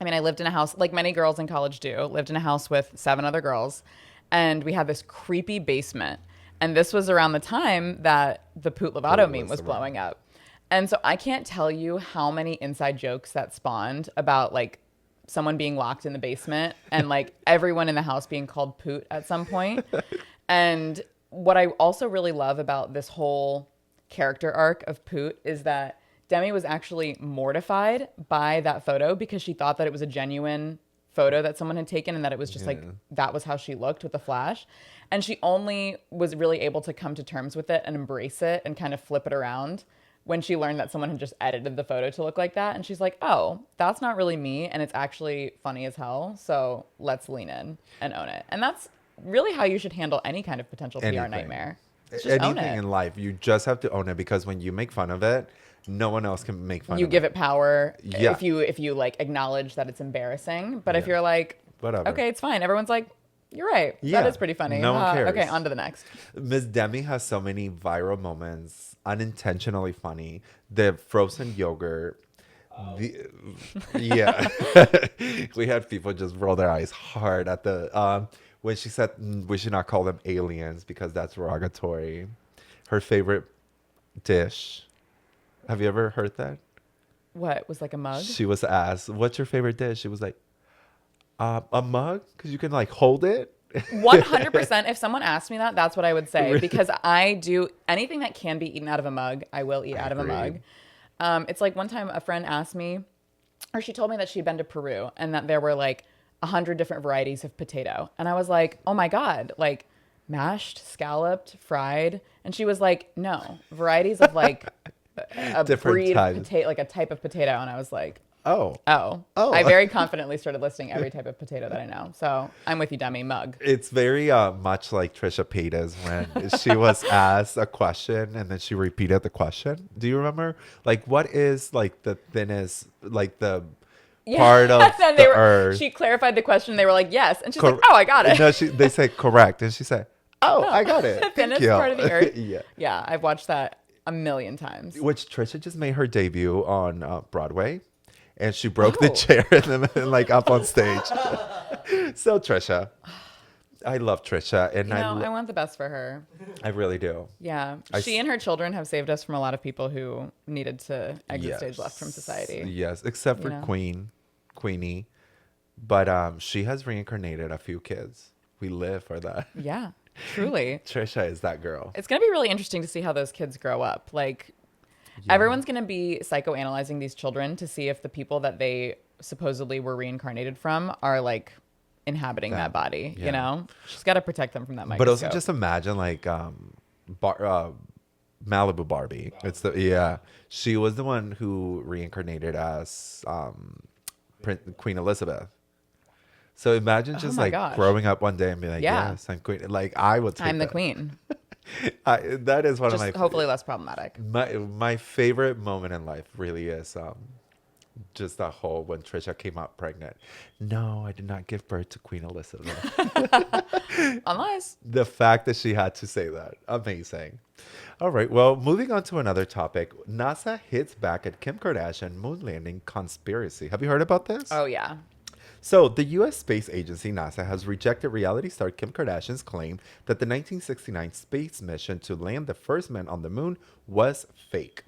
I mean, I lived in a house, like many girls in college do, lived in a house with 7 other girls. And we had this creepy basement. And this was around the time that the Poot Lovato meme was blowing up. And so I can't tell you how many inside jokes that spawned about like someone being locked in the basement and like everyone in the house being called Poot at some point. And what I also really love about this whole character arc of Poot is that Demi was actually mortified by that photo because she thought that it was a genuine photo that someone had taken and that it was just like that was how she looked with the flash. And she only was really able to come to terms with it and embrace it and kind of flip it around when she learned that someone had just edited the photo to look like that. And she's like, oh, that's not really me. And it's actually funny as hell. So let's lean in and own it. And that's really how you should handle any kind of potential PR nightmare. Just Anything in life, you just have to own it, because when you make fun of it, no one else can make fun of it. You give it power if you like acknowledge that it's embarrassing. But if you're like, whatever, okay, it's fine. Everyone's like, you're right. Yeah, that is pretty funny. No one cares. Okay, on to the next. Miss Demi has so many viral moments, unintentionally funny. The frozen yogurt. Yeah. We had people just roll their eyes hard at the when she said we should not call them aliens because that's derogatory. Her favorite dish. Have you ever heard that? What, was like a mug? She was asked, what's your favorite dish? She was like, a mug? Because you can like hold it. 100%. If someone asked me that, that's what I would say. Really? Because I do anything that can be eaten out of a mug, I will eat out of a mug. It's like one time a friend asked me, or she told me that she'd been to Peru and that there were like 100 different varieties of potato. And I was like, oh my God, like mashed, scalloped, fried. And she was like, no, varieties of like a different breed of potato, like a type of potato. And I was like, oh. I very confidently started listing every type of potato that I know. So I'm with you, Demi. Mug. It's very much like Trisha Paytas when she was asked a question and then she repeated the question. Do you remember? Like, what is like the thinnest, like the part of the earth? She clarified the question. They were like, yes. And she's like, oh, I got it. No, they said correct. And she said, oh, I got it. The thinnest part of the earth. Yeah, I've watched that a million times. Which Trisha just made her debut on Broadway. And she broke the chair and like up on stage. So Trisha, I love Trisha, and I want the best for her. I really do. Yeah, she and her children have saved us from a lot of people who needed to exit stage left from society. Yes, except for Queenie. But she has reincarnated a few kids. We live for that. Yeah, truly. Trisha is that girl. It's going to be really interesting to see how those kids grow up. Like, everyone's going to be psychoanalyzing these children to see if the people that they supposedly were reincarnated from are like inhabiting that body, you know? She's got to protect them from that But microscope. also just imagine like Malibu Barbie. It's the she was the one who reincarnated as Queen Elizabeth. So imagine just like growing up one day and being like, yes, I'm queen. Like I would take I'm the that. queen. That is one Just of my hopefully less problematic. my favorite moment in life really is just that whole when Trisha came out pregnant. No, I did not give birth to Queen Elizabeth. Unless The fact that she had to say that. Amazing. All right. Well, moving on to another topic. NASA hits back at Kim Kardashian moon landing conspiracy. Have you heard about this? Oh, yeah. So, the U.S. space agency NASA has rejected reality star Kim Kardashian's claim that the 1969 space mission to land the first man on the moon was fake.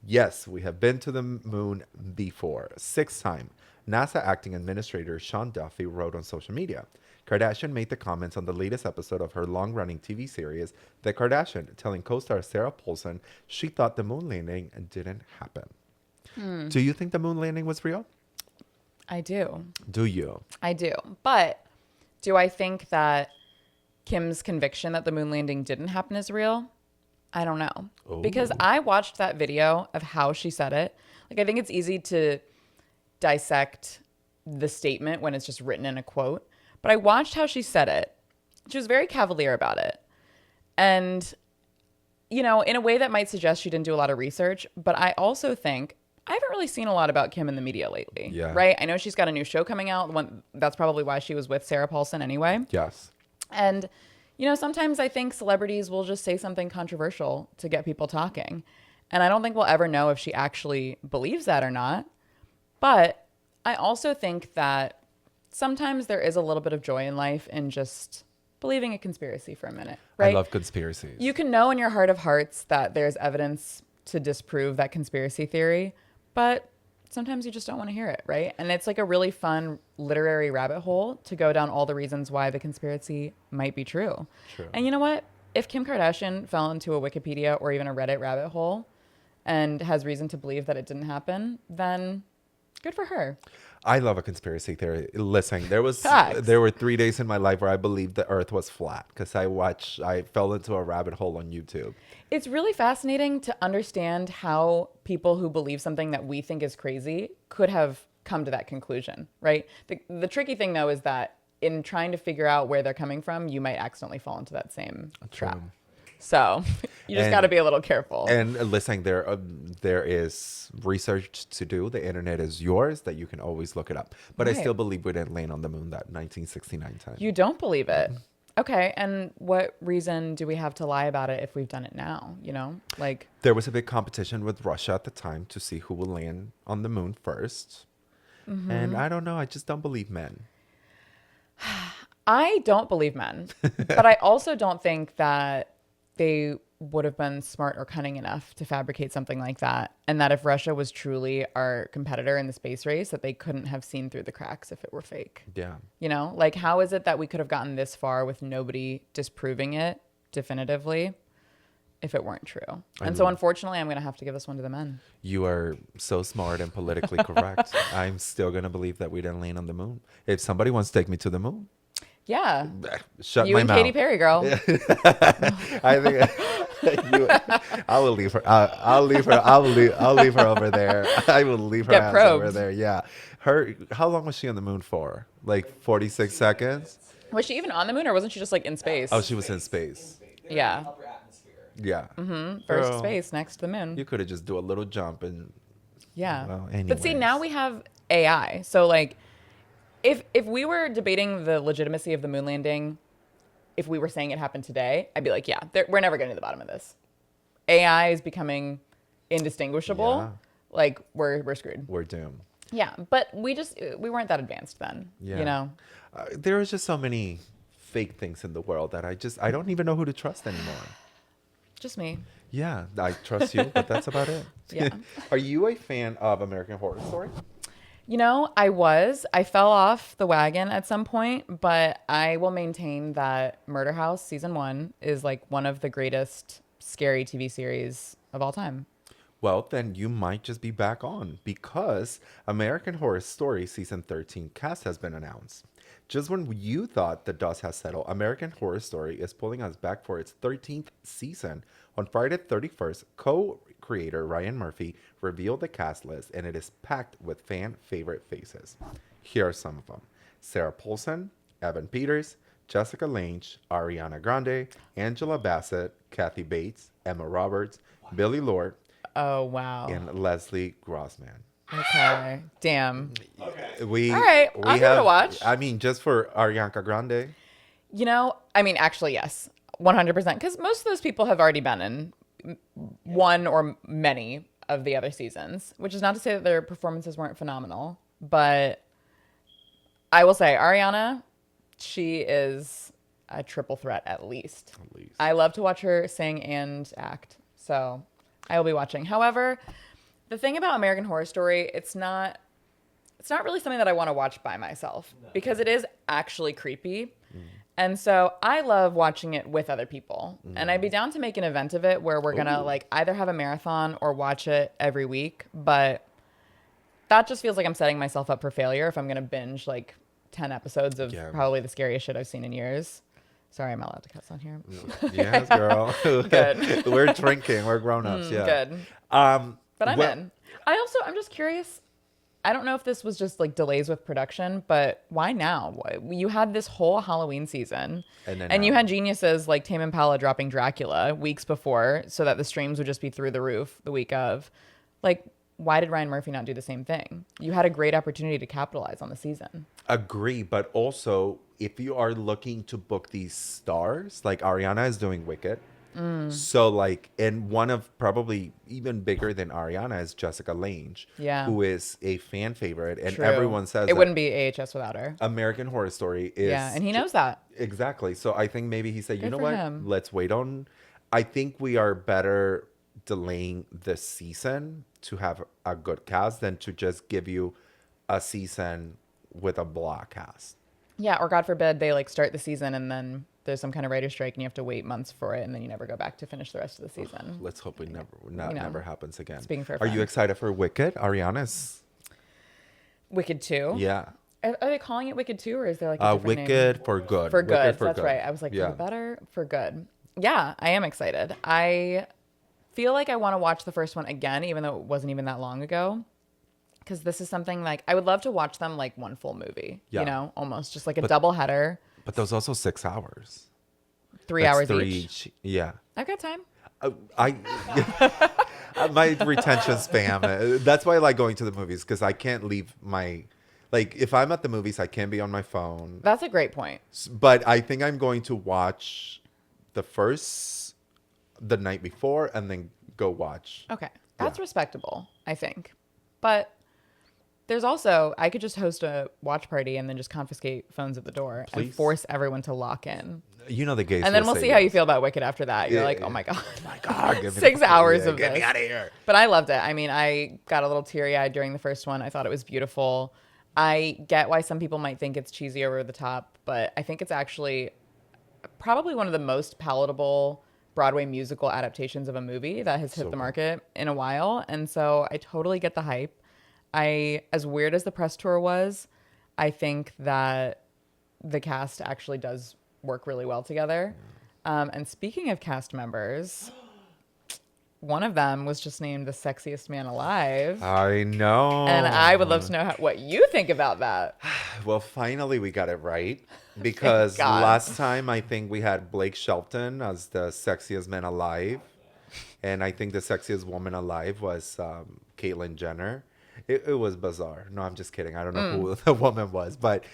Yes, we have been to the moon before, 6th time. NASA acting administrator Sean Duffy wrote on social media. Kardashian made the comments on the latest episode of her long-running TV series, The Kardashian, telling co-star Sarah Paulson she thought the moon landing didn't happen. Do you think the moon landing was real? I do. Do you? I do. But do I think that Kim's conviction that the moon landing didn't happen is real? I don't know. Because I watched that video of how she said it. Like, I think it's easy to dissect the statement when it's just written in a quote. But I watched how she said it. She was very cavalier about it. And, you know, in a way that might suggest she didn't do a lot of research. But I also think I haven't really seen a lot about Kim in the media lately. Yeah. Right? I know she's got a new show coming out. That's probably why she was with Sarah Paulson anyway. Yes. And, you know, sometimes I think celebrities will just say something controversial to get people talking. And I don't think we'll ever know if she actually believes that or not. But I also think that sometimes there is a little bit of joy in life in just believing a conspiracy for a minute, right? I love conspiracies. You can know in your heart of hearts that there's evidence to disprove that conspiracy theory, but sometimes you just don't want to hear it, right? And it's like a really fun literary rabbit hole to go down all the reasons why the conspiracy might be true. And you know what? If Kim Kardashian fell into a Wikipedia or even a Reddit rabbit hole and has reason to believe that it didn't happen, then good for her. I love a conspiracy theory. Listen, there were 3 days in my life where I believed the earth was flat because I fell into a rabbit hole on YouTube. It's really fascinating to understand how people who believe something that we think is crazy could have come to that conclusion, right? The tricky thing, though, is that in trying to figure out where they're coming from, you might accidentally fall into that same trap. So you just got to be a little careful. And listen, there is research to do. The internet is yours that you can always look it up. But I still believe we didn't land on the moon that 1969 time. You don't believe it? Okay. And what reason do we have to lie about it if we've done it now? You know, like there was a big competition with Russia at the time to see who will land on the moon first. And I don't know. I just don't believe men. I don't believe men, but I also don't think that they would have been smart or cunning enough to fabricate something like that. And that if Russia was truly our competitor in the space race, that they couldn't have seen through the cracks if it were fake. Yeah. You know, like how is it that we could have gotten this far with nobody disproving it definitively if it weren't true? And so unfortunately, I'm going to have to give this one to the men. You are so smart and politically correct. I'm still going to believe that we didn't land on the moon. If somebody wants to take me to the moon, yeah. Shut you my and mouth. Katy Perry, girl. I think I will leave her. I'll leave her. I'll leave her over there. I will leave her ass over there. Yeah. How long was she on the moon for? Like 46 seconds? Was she even on the moon or wasn't she just like in space? Oh, she was in space. Yeah. Yeah. First Girl, space next to the moon. You could have just do a little jump and. Yeah. Well, but see, now we have AI. So like, if we were debating the legitimacy of the moon landing, if we were saying it happened today, I'd be like, yeah, we're never getting to the bottom of this. AI is becoming indistinguishable. Yeah. Like we're screwed. We're doomed. Yeah, but we weren't that advanced then. Yeah. You know. There is just so many fake things in the world that I don't even know who to trust anymore. Just me. Yeah, I trust you, but that's about it. Yeah. Are you a fan of American Horror Story? I fell off the wagon at some point, but I will maintain that Murder House season 1 is like one of the greatest scary TV series of all time. Well, then you might just be back on because American Horror Story season 13 cast has been announced. Just when you thought the dust has settled, American Horror Story is pulling us back for its 13th season. On Friday 31st, co-creator Ryan Murphy revealed the cast list, and it is packed with fan favorite faces. Here are some of them: Sarah Paulson, Evan Peters, Jessica Lange, Ariana Grande, Angela Bassett, Kathy Bates, Emma Roberts, Billy Lord, Oh, wow. and Leslie Grossman. Okay. Damn. We All right, we I'll give it a watch. I mean, just for Ariana Grande. Actually, yes, 100%. Because most of those people have already been in one or many of the other seasons, which is not to say that their performances weren't phenomenal. But I will say, Ariana, she is a triple threat at least. At least. I love to watch her sing and act. So I will be watching. However, the thing about American Horror Story, it's not really something that I want to watch by myself because it is actually creepy. And so I love watching it with other people. And I'd be down to make an event of it where we're going to like either have a marathon or watch it every week. But that just feels like I'm setting myself up for failure if I'm going to binge like 10 episodes of probably the scariest shit I've seen in years. Sorry, I'm not allowed to cuss on here. Yes, girl. Good. We're drinking. We're grown-ups. Yeah. Good. But I'm in. I'm just curious. I don't know if this was just like delays with production, but why now? You had this whole Halloween season, and you had geniuses like Tame Impala dropping Dracula weeks before so that the streams would just be through the roof the week of. Like, why did Ryan Murphy not do the same thing? You had a great opportunity to capitalize on the season. Agree, but also if you are looking to book these stars, like Ariana is doing Wicked. So like, and one of probably even bigger than Ariana is Jessica Lange, who is a fan favorite, and everyone says it wouldn't be AHS without her. American Horror Story is and he knows that. Exactly. So I think maybe he said, Good you know for what, him. let's wait on. I think we are better delaying this season to have a good cast than to just give you a season with a blah cast. Yeah, or God forbid they like start the season and then there's some kind of writer's strike and you have to wait months for it and then you never go back to finish the rest of the season. Let's hope it never happens again. Speaking for a Are you friend. excited for Wicked? Ariana's Wicked 2? Yeah. Are they calling it Wicked 2 or is there like a different Wicked name? for Good. For Good. Wicked for That's Good. right. I was like, for the better? For Good. Yeah, I am excited. I feel like I want to watch the first one again, even though it wasn't even that long ago. Because this is something like, I would love to watch them like one full movie, almost just like a double header. But there's also 6 hours. 3 hours each. Yeah. I've got time. My retention spam. That's why I like going to the movies because I can't leave my, like, if I'm at the movies, I can't be on my phone. That's a great point. But I think I'm going to watch the night before and then go watch. Okay. That's respectable, I think. But there's also, I could just host a watch party and then just confiscate phones at the door and force everyone to lock in. You know the gays. And then we'll see how you feel about Wicked after that. You're like, oh my God. Oh my God. 6 hours of Get this. me out of here. But I loved it. I mean, I got a little teary-eyed during the first one. I thought it was beautiful. I get why some people might think it's cheesy over the top, but I think it's actually probably one of the most palatable Broadway musical adaptations of a movie that has hit the market in a while. And so I totally get the hype. As weird as the press tour was, I think that the cast actually does work really well together. And speaking of cast members, one of them was just named the sexiest man alive. I know. And I would love to know what you think about that. Well, finally we got it right. Because last time I think we had Blake Shelton as the sexiest man alive. And I think the sexiest woman alive was Caitlyn Jenner. It was bizarre. No, I'm just kidding. I don't know who the woman was. But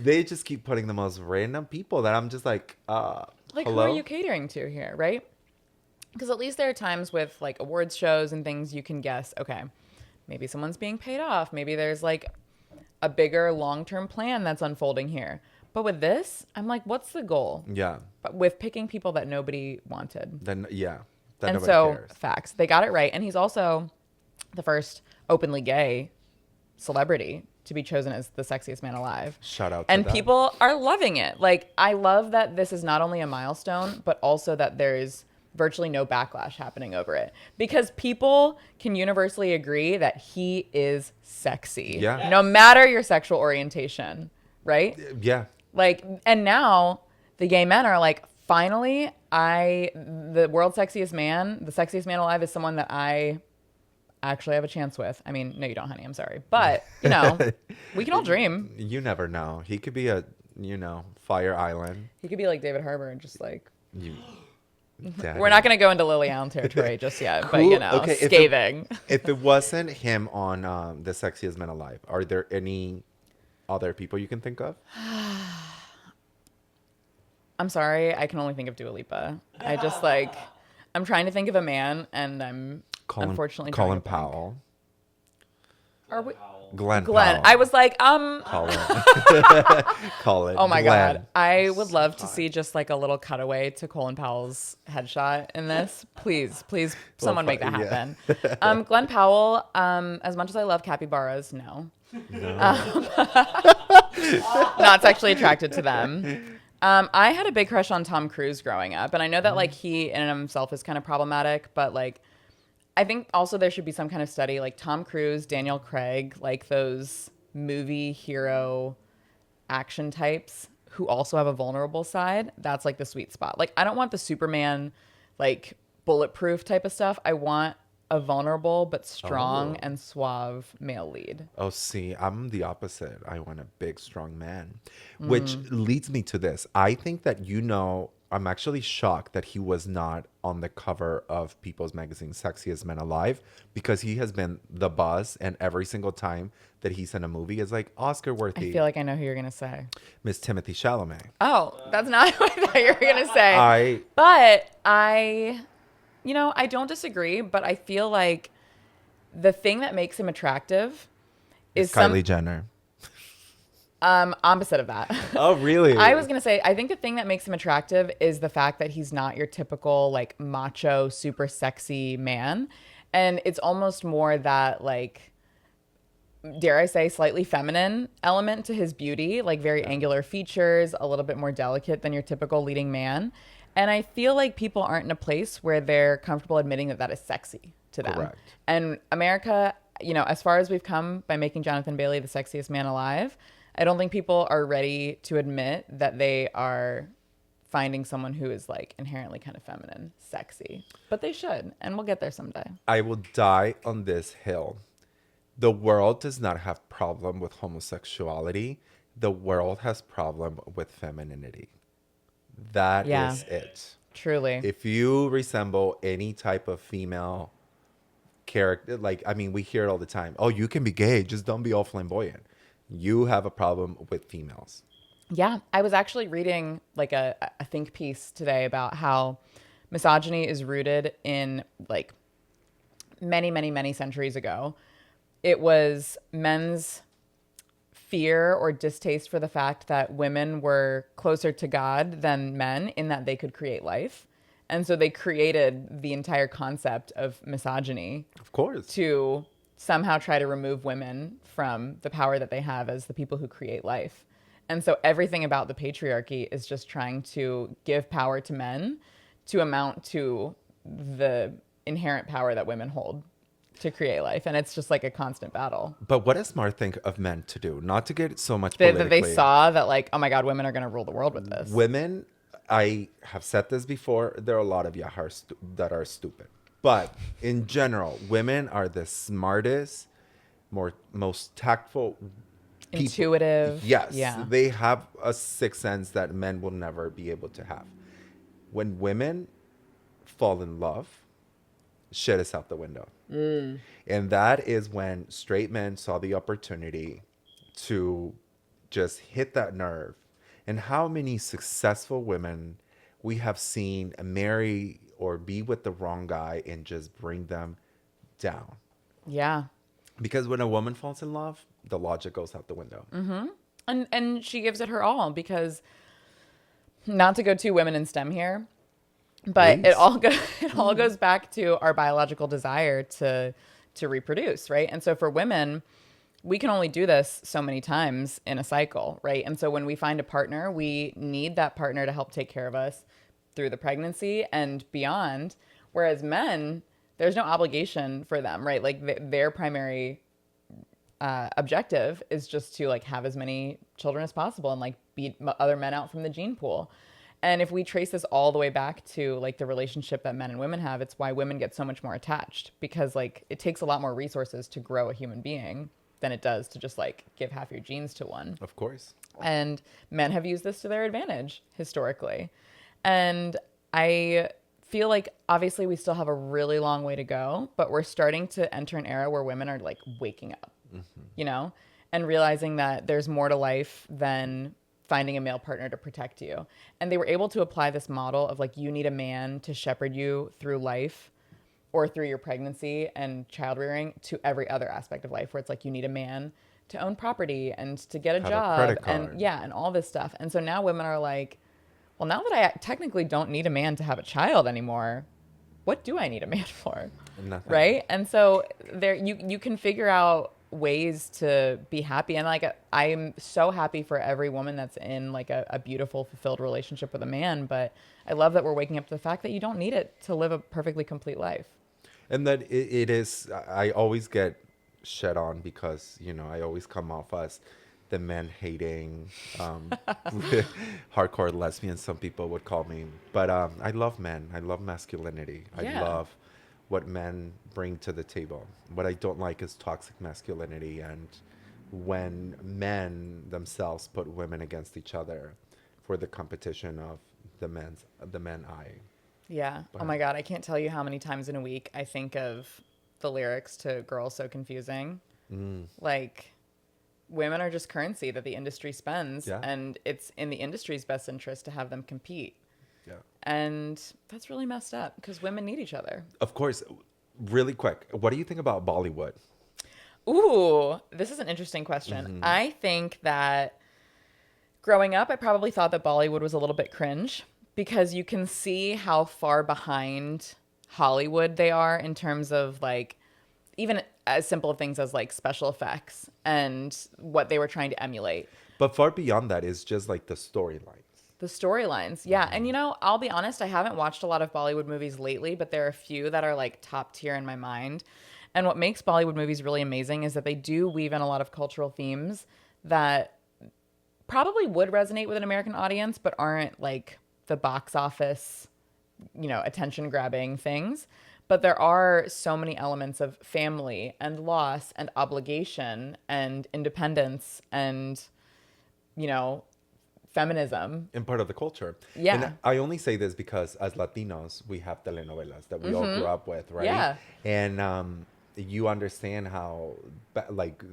they just keep putting the most random people that I'm just like, hello? Who are you catering to here, right? Because at least there are times with like awards shows and things you can guess, okay, maybe someone's being paid off. Maybe there's like a bigger long-term plan that's unfolding here. But with this, I'm like, what's the goal? Yeah. But with picking people that nobody wanted. Then, yeah. That and nobody so, cares. facts. They got it right. And he's also the first openly gay celebrity to be chosen as the sexiest man alive. Shout out to and them. People are loving it. Like, I love that this is not only a milestone, but also that there's virtually no backlash happening over it, because people can universally agree that he is sexy. Yeah. No matter your sexual orientation, right? Yeah. Like, and now the gay men are like, finally, the world's sexiest man, the sexiest man alive is someone that I actually have a chance with. I mean, no, you don't, honey. I'm sorry. But, you know, we can all dream. You never know. He could be a, Fire Island. He could be like David Harbour and just like, Daddy. we're not going to go into Lily Allen territory just yet, but, Cool. you know, Okay, scathing. If it wasn't him on The Sexiest Man Alive, are there any other people you can think of? I'm sorry. I can only think of Dua Lipa. I just like, I'm trying to think of a man, and I'm unfortunately drawing Colin a blank. Powell. Are we? Glenn Glenn. Powell. I was like, Colin. Colin. Oh my Glenn. God. I would love to see just like a little cutaway to Colin Powell's headshot in this. Please, someone make that happen. Glenn Powell, as much as I love capybaras, no. Not sexually attracted to them. I had a big crush on Tom Cruise growing up. And I know that like he in and of himself is kind of problematic, but like, I think also there should be some kind of study like Tom Cruise, Daniel Craig, like those movie hero action types who also have a vulnerable side. That's like the sweet spot. Like, I don't want the Superman, like bulletproof type of stuff. I want a vulnerable but strong and suave male lead. Oh, see, I'm the opposite. I want a big, strong man, which leads me to this. I think that, I'm actually shocked that he was not on the cover of People's Magazine Sexiest Men Alive, because he has been the buzz, and every single time that he's in a movie is like Oscar worthy. I feel like I know who you're going to say. Miss Timothy Chalamet. Oh, that's not who I thought you were going to say. I don't disagree, but I feel like the thing that makes him attractive is Kylie Jenner. Opposite of that. Oh, really? I was going to say, I think the thing that makes him attractive is the fact that he's not your typical like macho, super sexy man. And it's almost more that like, dare I say, slightly feminine element to his beauty, like very angular features, a little bit more delicate than your typical leading man. And I feel like people aren't in a place where they're comfortable admitting that that is sexy to them. Correct. And America, as far as we've come by making Jonathan Bailey the sexiest man alive, I don't think people are ready to admit that they are finding someone who is like inherently kind of feminine, sexy. But they should, and we'll get there someday. I will die on this hill. The world does not have problem with homosexuality. The world has problem with femininity. That is it. Truly. If you resemble any type of female character, we hear it all the time. Oh, you can be gay, just don't be all flamboyant. You have a problem with females. Yeah. I was actually reading like a think piece today about how misogyny is rooted in like many, many, many centuries ago. It was men's fear or distaste for the fact that women were closer to God than men in that they could create life. And so they created the entire concept of misogyny. Of course. To somehow try to remove women from the power that they have as the people who create life. And so everything about the patriarchy is just trying to give power to men to amount to the inherent power that women hold to create life. And it's just like a constant battle. But what does smart think of men to do? Not to get so much politically. That they saw that like, oh my God, women are going to rule the world with this. Women, I have said this before, there are a lot of yahars that are stupid. But in general, women are the smartest, most tactful, intuitive. Yes. Yeah. They have a sixth sense that men will never be able to have. When women fall in love, shit is out the window. And that is when straight men saw the opportunity to just hit that nerve. And how many successful women we have seen marry or be with the wrong guy and just bring them down. Yeah. Because when a woman falls in love, the logic goes out the window. Mm-hmm. And she gives it her all, because not to go too women in STEM here, but Please. it all goes back to our biological desire to reproduce, right? And so for women, we can only do this so many times in a cycle, right? And so when we find a partner, we need that partner to help take care of us through the pregnancy and beyond. Whereas men, there's no obligation for them, right? Like their primary objective is just to like have as many children as possible and like beat other men out from the gene pool. And if we trace this all the way back to like the relationship that men and women have, it's why women get so much more attached, because like it takes a lot more resources to grow a human being than it does to just like give half your genes to one. Of course. And men have used this to their advantage historically. And I feel like obviously we still have a really long way to go, but we're starting to enter an era where women are like waking up, you know, and realizing that there's more to life than finding a male partner to protect you. And they were able to apply this model of like, you need a man to shepherd you through life or through your pregnancy and child rearing to every other aspect of life, where it's like, you need a man to own property and to get a Have a job credit card. and yeah, and all this stuff. And so now women are like, well, now that I technically don't need a man to have a child anymore, what do I need a man for? Nothing. Right? And so there you can figure out ways to be happy. And like I'm so happy for every woman that's in like a beautiful, fulfilled relationship with a man. But I love that we're waking up to the fact that you don't need it to live a perfectly complete life. And that it is, I always get shed on because, you know, I always come off as the men hating, hardcore lesbian, some people would call me. But I love men. I love masculinity. Yeah. I love what men bring to the table. What I don't like is toxic masculinity and when men themselves put women against each other for the competition of the men I. Yeah. But Oh my God. I can't tell you how many times in a week I think of the lyrics to Girls So Confusing. Like, women are just currency that the industry spends. Yeah. And it's in the industry's best interest to have them compete. Yeah. And that's really messed up because women need each other. Of course, really quick, what do you think about Bollywood? Ooh, this is an interesting question. I think that growing up, I probably thought that Bollywood was a little bit cringe because you can see how far behind Hollywood they are in terms of like even as simple things as like special effects and what they were trying to emulate. But far beyond that is just like the storylines. The storylines. Yeah. And, you know, I'll be honest, I haven't watched a lot of Bollywood movies lately, but there are a few that are like top tier in my mind. And what makes Bollywood movies really amazing is that they do weave in a lot of cultural themes that probably would resonate with an American audience, but aren't like the box office, you know, attention grabbing things. But there are so many elements of family and loss and obligation and independence and, you know, feminism. And part of the culture. Yeah. And I only say this because as Latinos, we have telenovelas that we all grew up with, right? Yeah. And you understand how, like,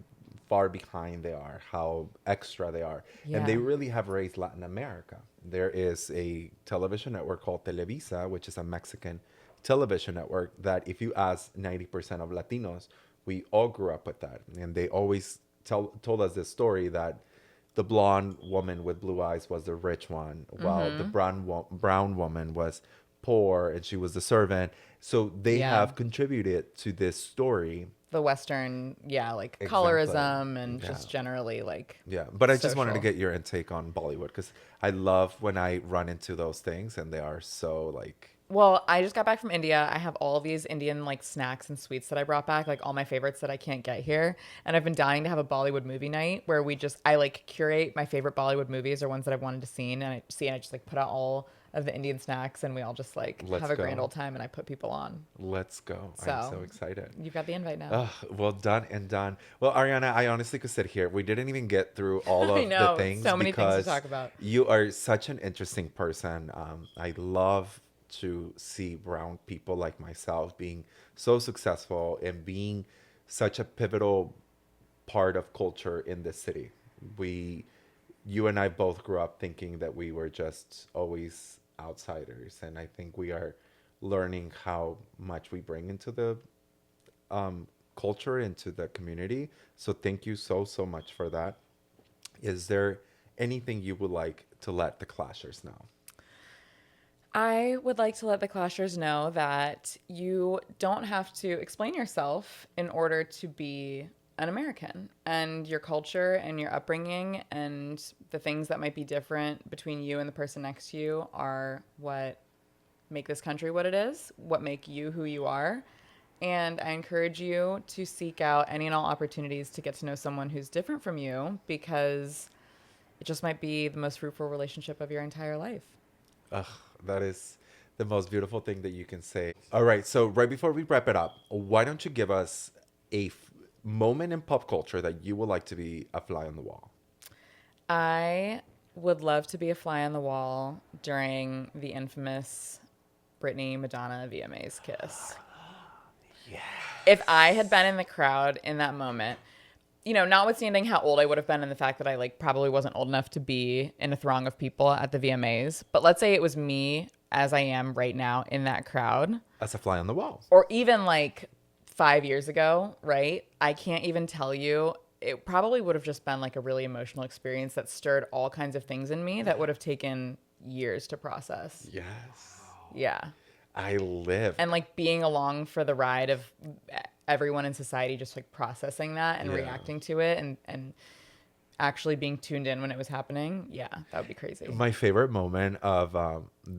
far behind they are, how extra they are. Yeah. And they really have raised Latin America. There is a television network called Televisa, which is a Mexican television network that if you ask 90% of Latinos, we all grew up with that. And they always told us this story that the blonde woman with blue eyes was the rich one, while the brown woman was poor and she was the servant. So they have contributed to this story. The Western, like Exactly. colorism and just generally like. Yeah, but I just wanted to social. get your intake on Bollywood because I love when I run into those things and they are so like. Well, I just got back from India. I have all these Indian like snacks and sweets that I brought back, like all my favorites that I can't get here. And I've been dying to have a Bollywood movie night where I like curate my favorite Bollywood movies or ones that I've wanted to see. And I just like put out all of the Indian snacks and we all just like have a grand old time and I put people on. Let's go. I'm so excited. You've got the invite now. Well, done and done. Well, Arianna, I honestly could sit here. We didn't even get through all of the things. So many things to talk about. You are such an interesting person. I love to see brown people like myself being so successful and being such a pivotal part of culture in this city. You and I both grew up thinking that we were just always outsiders, and I think we are learning how much we bring into the culture, into the community. So thank you so much for that. Is there anything you would like to let the Clashers know? I would like to let the Clashers know that you don't have to explain yourself in order to be an American, and your culture and your upbringing and the things that might be different between you and the person next to you are what make this country what it is, what make you who you are. And I encourage you to seek out any and all opportunities to get to know someone who's different from you, because it just might be the most fruitful relationship of your entire life. Ugh, that is the most beautiful thing that you can say. All right, so right before we wrap it up, why don't you give us a moment in pop culture that you would like to be a fly on the wall? I would love to be a fly on the wall during the infamous Britney Madonna VMAs kiss. Yeah. If I had been in the crowd in that moment, notwithstanding how old I would have been and the fact that I probably wasn't old enough to be in a throng of people at the VMAs, but let's say it was me as I am right now in that crowd, As a fly on the wall. or even 5 years ago, right? I can't even tell you. It probably would have just been a really emotional experience that stirred all kinds of things in me that would have taken years to process. Yes. Yeah. I live. And being along for the ride of everyone in society just processing that and Yeah. reacting to it and actually being tuned in when it was happening. Yeah, that would be crazy. My favorite moment of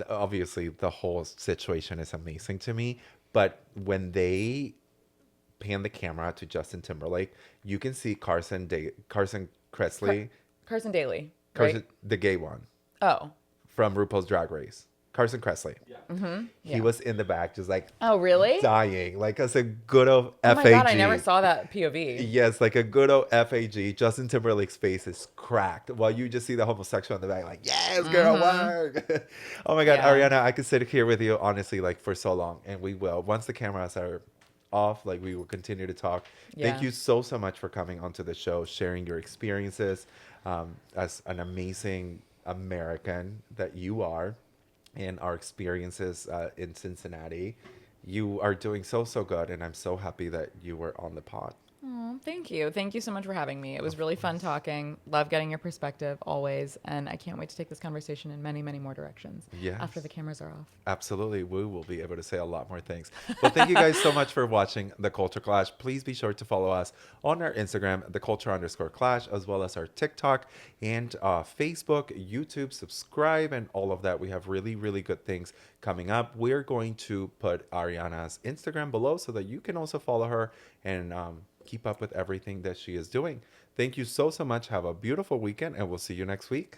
obviously the whole situation is amazing to me, but when they pan the camera to Justin Timberlake, you can see Carson Kressley, Carson Daly, Carson, right? the gay one Oh. from RuPaul's Drag Race. Carson Kressley. Yeah. Mm-hmm. He was in the back just Oh, really? dying. As a good old Oh FAG. my God, I never saw that POV. Yes, like a good old FAG. Justin Timberlake's face is cracked while you just see the homosexual in the back, yes, girl, work. Oh my God, Yeah. Ariana, I could sit here with you honestly, for so long, and we will. Once the cameras are off, we will continue to talk. Yeah. Thank you so much for coming onto the show, sharing your experiences as an amazing American that you are, and our experiences in Cincinnati. You are doing so good, and I'm so happy that you were on the pod. Oh, thank you. Thank you so much for having me. It was really fun talking. Love getting your perspective always. And I can't wait to take this conversation in many, many more directions Yes. after the cameras are off. Absolutely. We will be able to say a lot more things. Well, thank you guys so much for watching The Culture Clash. Please be sure to follow us on our Instagram, @theculture_clash, as well as our TikTok and Facebook, YouTube. Subscribe and all of that. We have really, really good things coming up. We're going to put Arianna's Instagram below so that you can also follow her and keep up with everything that she is doing. Thank you so much. Have a beautiful weekend, and we'll see you next week.